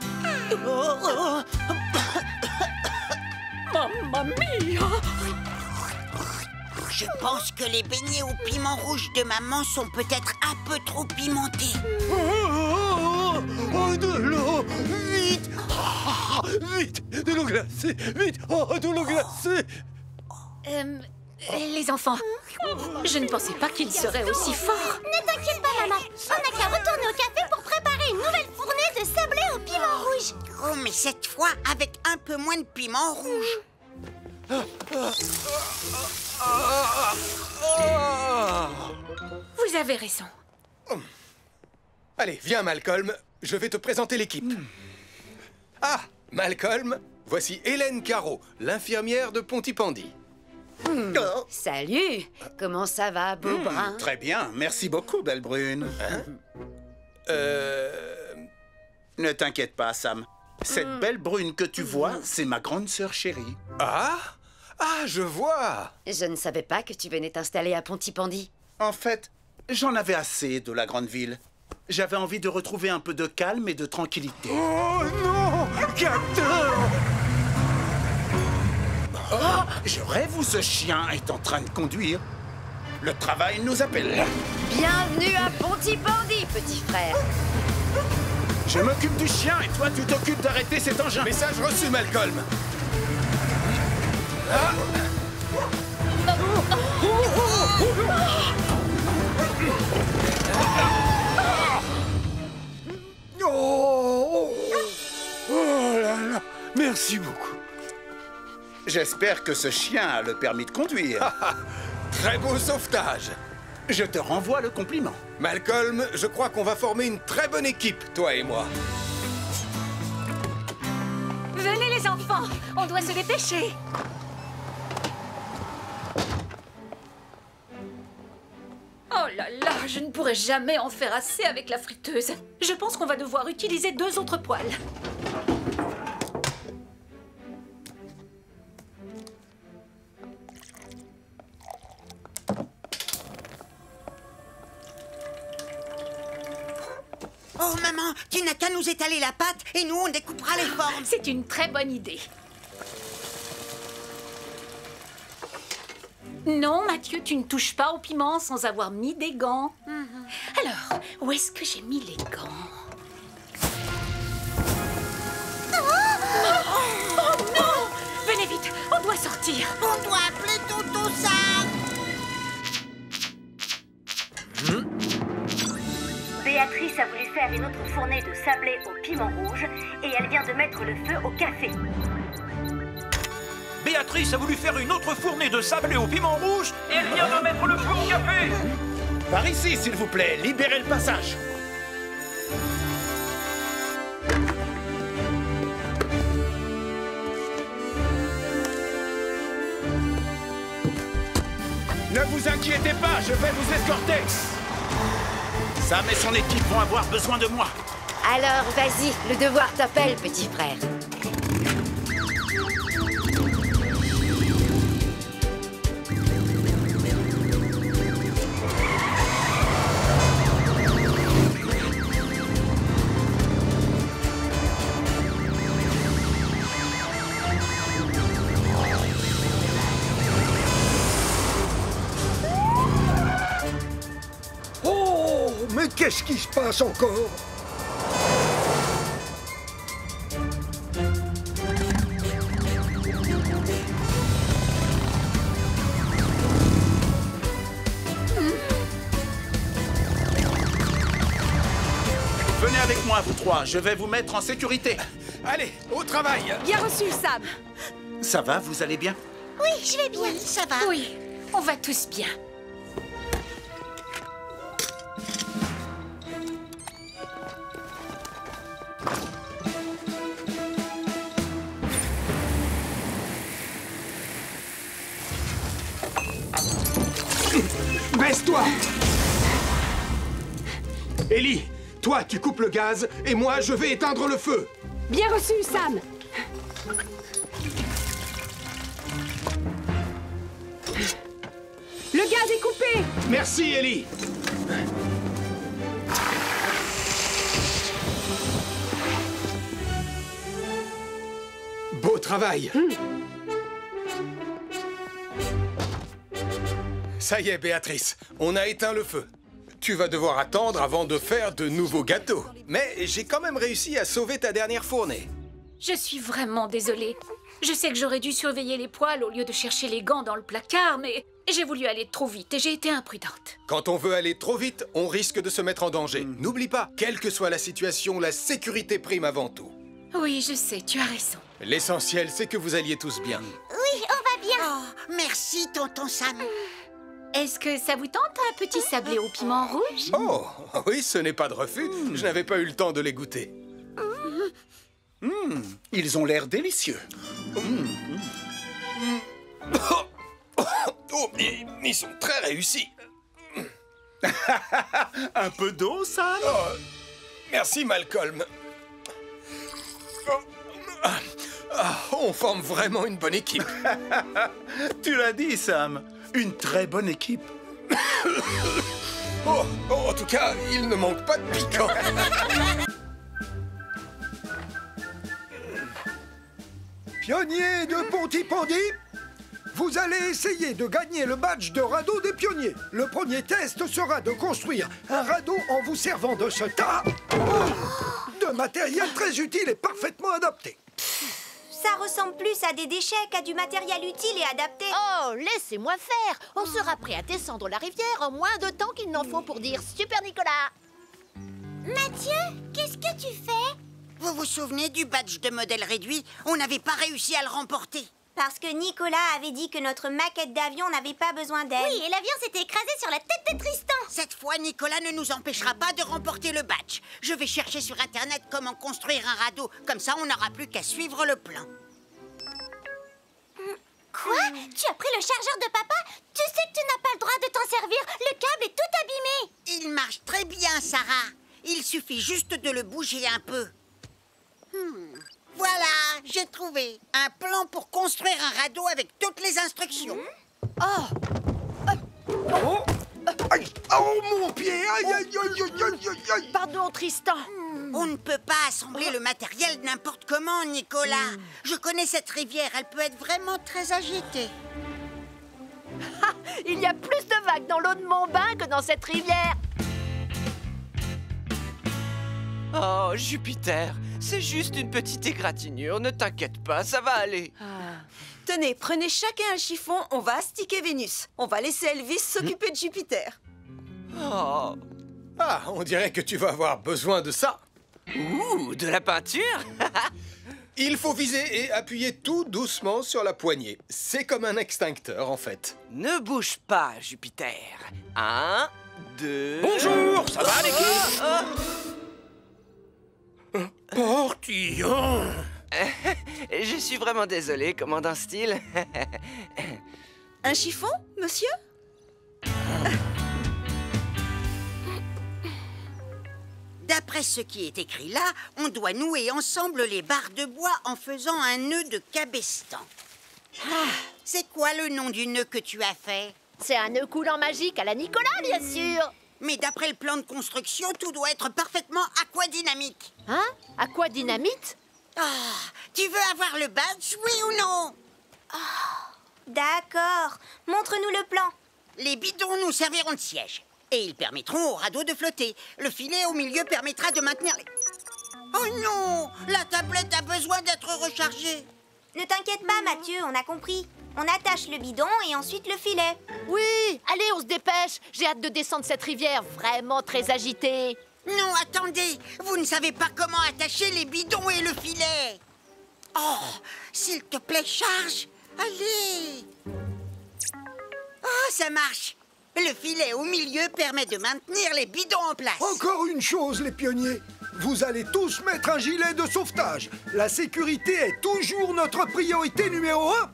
Mamma mia! Je pense que les beignets au piment rouge de maman sont peut-être un peu trop pimentés. Oh, de l'eau! Vite! Vite! De l'eau glacée! Vite! Oh, de l'eau glacée! Les enfants, je ne pensais pas qu'il serait aussi fort. Ne t'inquiète pas, maman. On n'a qu'à retourner au café pour préparer une nouvelle fournée de sablé au piment rouge. Oh, mais cette fois avec un peu moins de piment rouge. Vous avez raison. Allez, viens, Malcolm. Je vais te présenter l'équipe. Ah, Malcolm, voici Hélène Caro, l'infirmière de Pontypandy. Salut! Comment ça va, beau brun? Très bien, merci beaucoup, belle brune. Ne t'inquiète pas, Sam. Cette belle brune que tu vois, c'est ma grande sœur chérie. Ah, je vois. Je ne savais pas que tu venais t'installer à Pontypandy. En fait, j'en avais assez de la grande ville. J'avais envie de retrouver un peu de calme et de tranquillité. Oh non! Capteur! Oh, je rêve où ce chien est en train de conduire. Le travail nous appelle. Bienvenue à Pontypandy, petit frère. Je m'occupe du chien et toi, tu t'occupes d'arrêter cet engin. Message reçu, Malcolm. Oh là là! Merci beaucoup. J'espère que ce chien a le permis de conduire. Très beau sauvetage. Je te renvoie le compliment. Malcolm, je crois qu'on va former une très bonne équipe, toi et moi. Venez les enfants, on doit se dépêcher. Oh là là, je ne pourrai jamais en faire assez avec la friteuse. Je pense qu'on va devoir utiliser 2 autres poêles. Oh maman, tu n'as qu'à nous étaler la pâte et nous on découpera les formes. C'est une très bonne idée. Non, Mathieu, tu ne touches pas au piment sans avoir mis des gants. Alors, où est-ce que j'ai mis les gants? Oh non! Venez vite, on doit sortir. On doit appeler Toto Sam. Béatrice a voulu faire une autre fournée de sablé au piment rouge et elle vient de mettre le feu au café. Béatrice a voulu faire une autre fournée de sablé au piment rouge et elle vient de mettre le feu au café. Par ici, s'il vous plaît, libérez le passage. Ne vous inquiétez pas, je vais vous escorter. Sam et son équipe vont avoir besoin de moi. Alors, vas-y, le devoir t'appelle, petit frère. Oh, mais qu'est-ce qui se passe encore? Venez avec moi, vous trois. Je vais vous mettre en sécurité. Allez, au travail. Bien reçu, Sam. Ça va, vous allez bien? Oui, je vais bien. Oui, ça va. Oui, on va tous bien. Dresse-toi! Ellie, toi, tu coupes le gaz, et moi, je vais éteindre le feu. Bien reçu, Sam. Le gaz est coupé. Merci, Ellie. Beau travail. Ça y est, Béatrice, on a éteint le feu. Tu vas devoir attendre avant de faire de nouveaux gâteaux. Mais j'ai quand même réussi à sauver ta dernière fournée. Je suis vraiment désolée. Je sais que j'aurais dû surveiller les poêles au lieu de chercher les gants dans le placard, mais j'ai voulu aller trop vite et j'ai été imprudente. Quand on veut aller trop vite, on risque de se mettre en danger. N'oublie pas, quelle que soit la situation, la sécurité prime avant tout. Oui, je sais, tu as raison. L'essentiel, c'est que vous alliez tous bien. Oui, on va bien. Oh, merci, tonton Sam. Est-ce que ça vous tente un petit sablé au piment rouge? Oh, oui, ce n'est pas de refus. Je n'avais pas eu le temps de les goûter. Ils ont l'air délicieux. Oh, ils sont très réussis. Un peu d'eau, Sam? Oh, merci, Malcolm. On forme vraiment une bonne équipe. Tu l'as dit, Sam. Une très bonne équipe. Oh, en tout cas, il ne manque pas de piquant. Pionniers de Pontypandy, vous allez essayer de gagner le badge de radeau des pionniers. Le premier test sera de construire un radeau en vous servant de ce tas de matériel très utile et parfaitement adapté. Ça ressemble plus à des déchets qu'à du matériel utile et adapté. Oh, laissez-moi faire. On sera prêt à descendre la rivière en moins de temps qu'il n'en faut pour dire Super Nicolas. Mathieu, qu'est-ce que tu fais? Vous vous souvenez du badge de modèle réduit? On n'avait pas réussi à le remporter. Parce que Nicolas avait dit que notre maquette d'avion n'avait pas besoin d'aide. Oui, et l'avion s'était écrasé sur la tête de Tristan. Cette fois, Nicolas ne nous empêchera pas de remporter le badge. Je vais chercher sur Internet comment construire un radeau. Comme ça, on n'aura plus qu'à suivre le plan. Quoi? Tu as pris le chargeur de papa? Tu sais que tu n'as pas le droit de t'en servir. Le câble est tout abîmé. Il marche très bien, Sarah. Il suffit juste de le bouger un peu. Voilà, j'ai trouvé un plan pour construire un radeau avec toutes les instructions. Aïe, oh mon pied! Aïe, aïe, aïe, aïe, aïe, aïe, aïe. Pardon, Tristan. On ne peut pas assembler le matériel n'importe comment, Nicolas. Je connais cette rivière, elle peut être vraiment très agitée. Il y a plus de vagues dans l'eau de mon bain que dans cette rivière. Oh, Jupiter, c'est juste une petite égratignure, ne t'inquiète pas, ça va aller. Tenez, prenez chacun un chiffon, on va astiquer Vénus. On va laisser Elvis s'occuper de Jupiter. Oh. Ah, on dirait que tu vas avoir besoin de ça. Ouh, de la peinture? Il faut viser et appuyer tout doucement sur la poignée. C'est comme un extincteur, en fait. Ne bouge pas, Jupiter. 1, 2... Bonjour, ça va l'équipe? Portillon. Je suis vraiment désolé, commandant Steele. Un chiffon, monsieur? D'après ce qui est écrit là, on doit nouer ensemble les barres de bois en faisant un nœud de cabestan. C'est quoi le nom du nœud que tu as fait? C'est un nœud coulant magique à la Nicolas, bien sûr. Mais d'après le plan de construction, tout doit être parfaitement aquadynamique. Hein? Aquadynamite? Tu veux avoir le badge, oui ou non? D'accord. Montre-nous le plan. Les bidons nous serviront de siège. Et ils permettront au radeau de flotter. Le filet au milieu permettra de maintenir les... Oh non! La tablette a besoin d'être rechargée. Ne t'inquiète pas, Mathieu, on a compris. On attache le bidon et ensuite le filet. Oui, allez, on se dépêche. J'ai hâte de descendre cette rivière vraiment très agitée. Non, attendez. Vous ne savez pas comment attacher les bidons et le filet. Oh, s'il te plaît, charge. Allez. Oh, ça marche. Le filet au milieu permet de maintenir les bidons en place. Encore une chose, les pionniers. Vous allez tous mettre un gilet de sauvetage. La sécurité est toujours notre priorité numéro 1.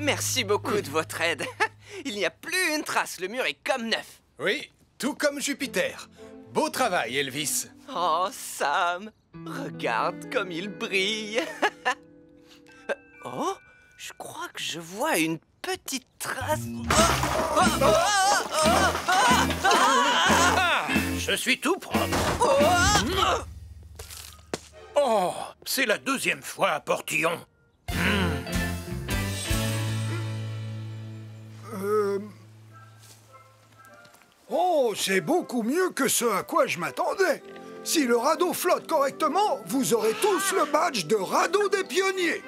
Merci beaucoup de votre aide. Il n'y a plus une trace, le mur est comme neuf. Oui, tout comme Jupiter. Beau travail, Elvis. Oh, Sam, regarde comme il brille. Oh, je crois que je vois une petite trace. Je suis tout propre. Oh, c'est la deuxième fois à Portillon. Oh, c'est beaucoup mieux que ce à quoi je m'attendais. Si le radeau flotte correctement, vous aurez tous le badge de radeau des pionniers.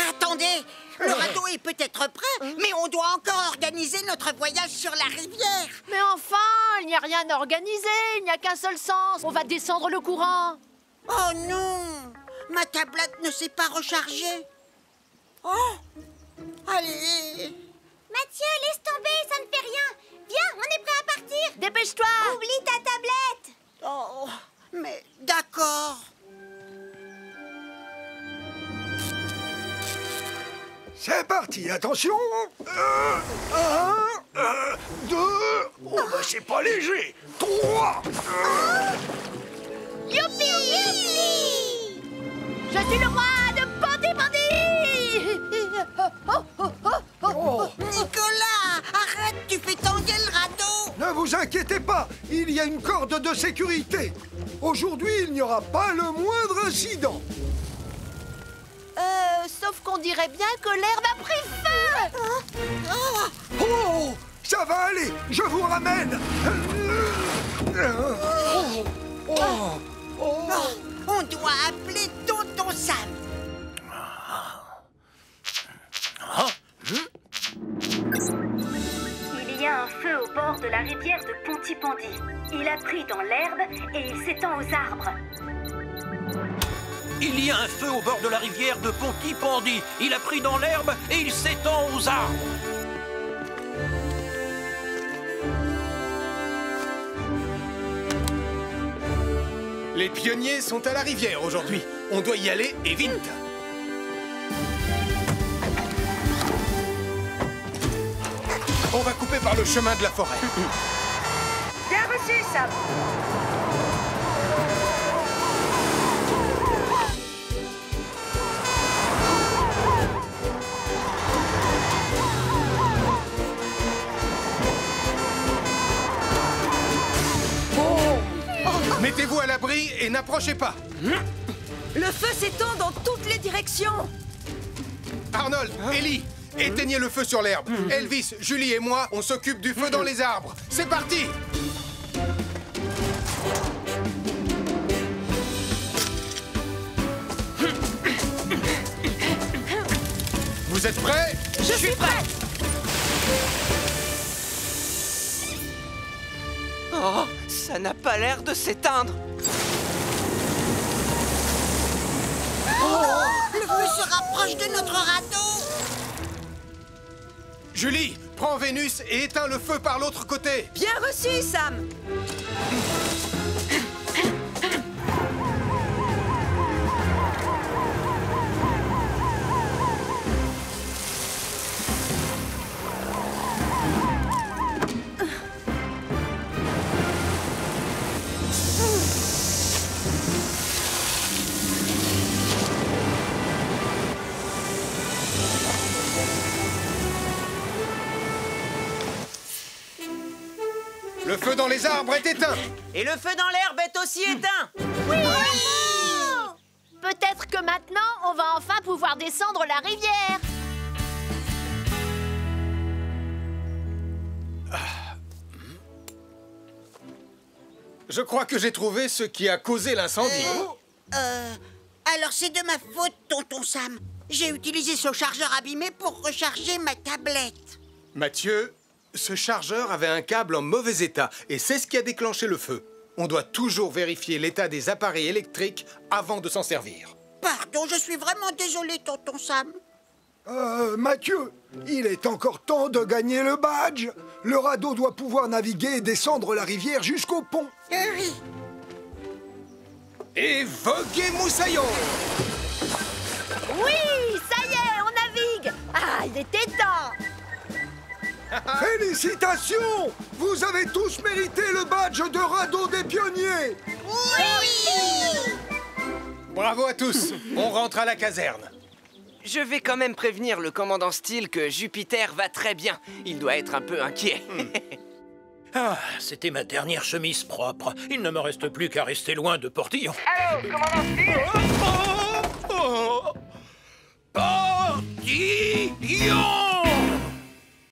Attendez, le radeau est peut-être prêt, mais on doit encore organiser notre voyage sur la rivière. Mais enfin, il n'y a rien à organiser, il n'y a qu'un seul sens. On va descendre le courant. Oh non, ma tablette ne s'est pas rechargée. Oh, allez. Mathieu, laisse tomber, ça ne fait rien. Viens, on est prêt à partir. Dépêche-toi. Oublie ta tablette. Oh, mais d'accord. C'est parti, attention. 1, 2, oh bah c'est pas léger. 3. Youpi, youpi. Je suis le roi de Ponty-Ponty. Nicolas, arrête, tu fais tanguer le radeau. Ne vous inquiétez pas, il y a une corde de sécurité. Aujourd'hui, il n'y aura pas le moindre incident. Sauf qu'on dirait bien que l'herbe a pris feu. Oh, ça va aller, je vous ramène. On doit appeler Tonton Sam. Il y a un feu au bord de la rivière de Ponty-Pondy. Il a pris dans l'herbe et il s'étend aux arbres. Il y a un feu au bord de la rivière de Ponty-Pondy. Il a pris dans l'herbe et il s'étend aux arbres. Les pionniers sont à la rivière aujourd'hui. On doit y aller et vite. On va couper par le chemin de la forêt. Bien reçu, Sam. Mettez-vous à l'abri et n'approchez pas. Le feu s'étend dans toutes les directions. Arnold, Ellie, éteignez le feu sur l'herbe. Elvis, Julie et moi, on s'occupe du feu dans les arbres. C'est parti! Vous êtes prêts? Je suis prête. Oh, ça n'a pas l'air de s'éteindre. Le feu se rapproche de notre radeau. Julie, prends Vénus et éteins le feu par l'autre côté. Bien reçu, Sam. Le feu dans les arbres est éteint. Et le feu dans l'herbe est aussi éteint. Oui. Peut-être que maintenant, on va enfin pouvoir descendre la rivière. Je crois que j'ai trouvé ce qui a causé l'incendie. Alors c'est de ma faute, Tonton Sam. J'ai utilisé ce chargeur abîmé pour recharger ma tablette. Mathieu, ce chargeur avait un câble en mauvais état et c'est ce qui a déclenché le feu. On doit toujours vérifier l'état des appareils électriques avant de s'en servir. Pardon, je suis vraiment désolé, Tonton Sam. Mathieu, il est encore temps de gagner le badge. Le radeau doit pouvoir naviguer et descendre la rivière jusqu'au pont. Oui. Et voguez moussaillon! Oui, ça y est, on navigue. Félicitations! Vous avez tous mérité le badge de radeau des pionniers! Oui! Bravo à tous. On rentre à la caserne. Je vais quand même prévenir le commandant Steele que Jupiter va très bien. Il doit être un peu inquiet. Ah, c'était ma dernière chemise propre. Il ne me reste plus qu'à rester loin de Portillon. Allô, commandant Steele? Portillon!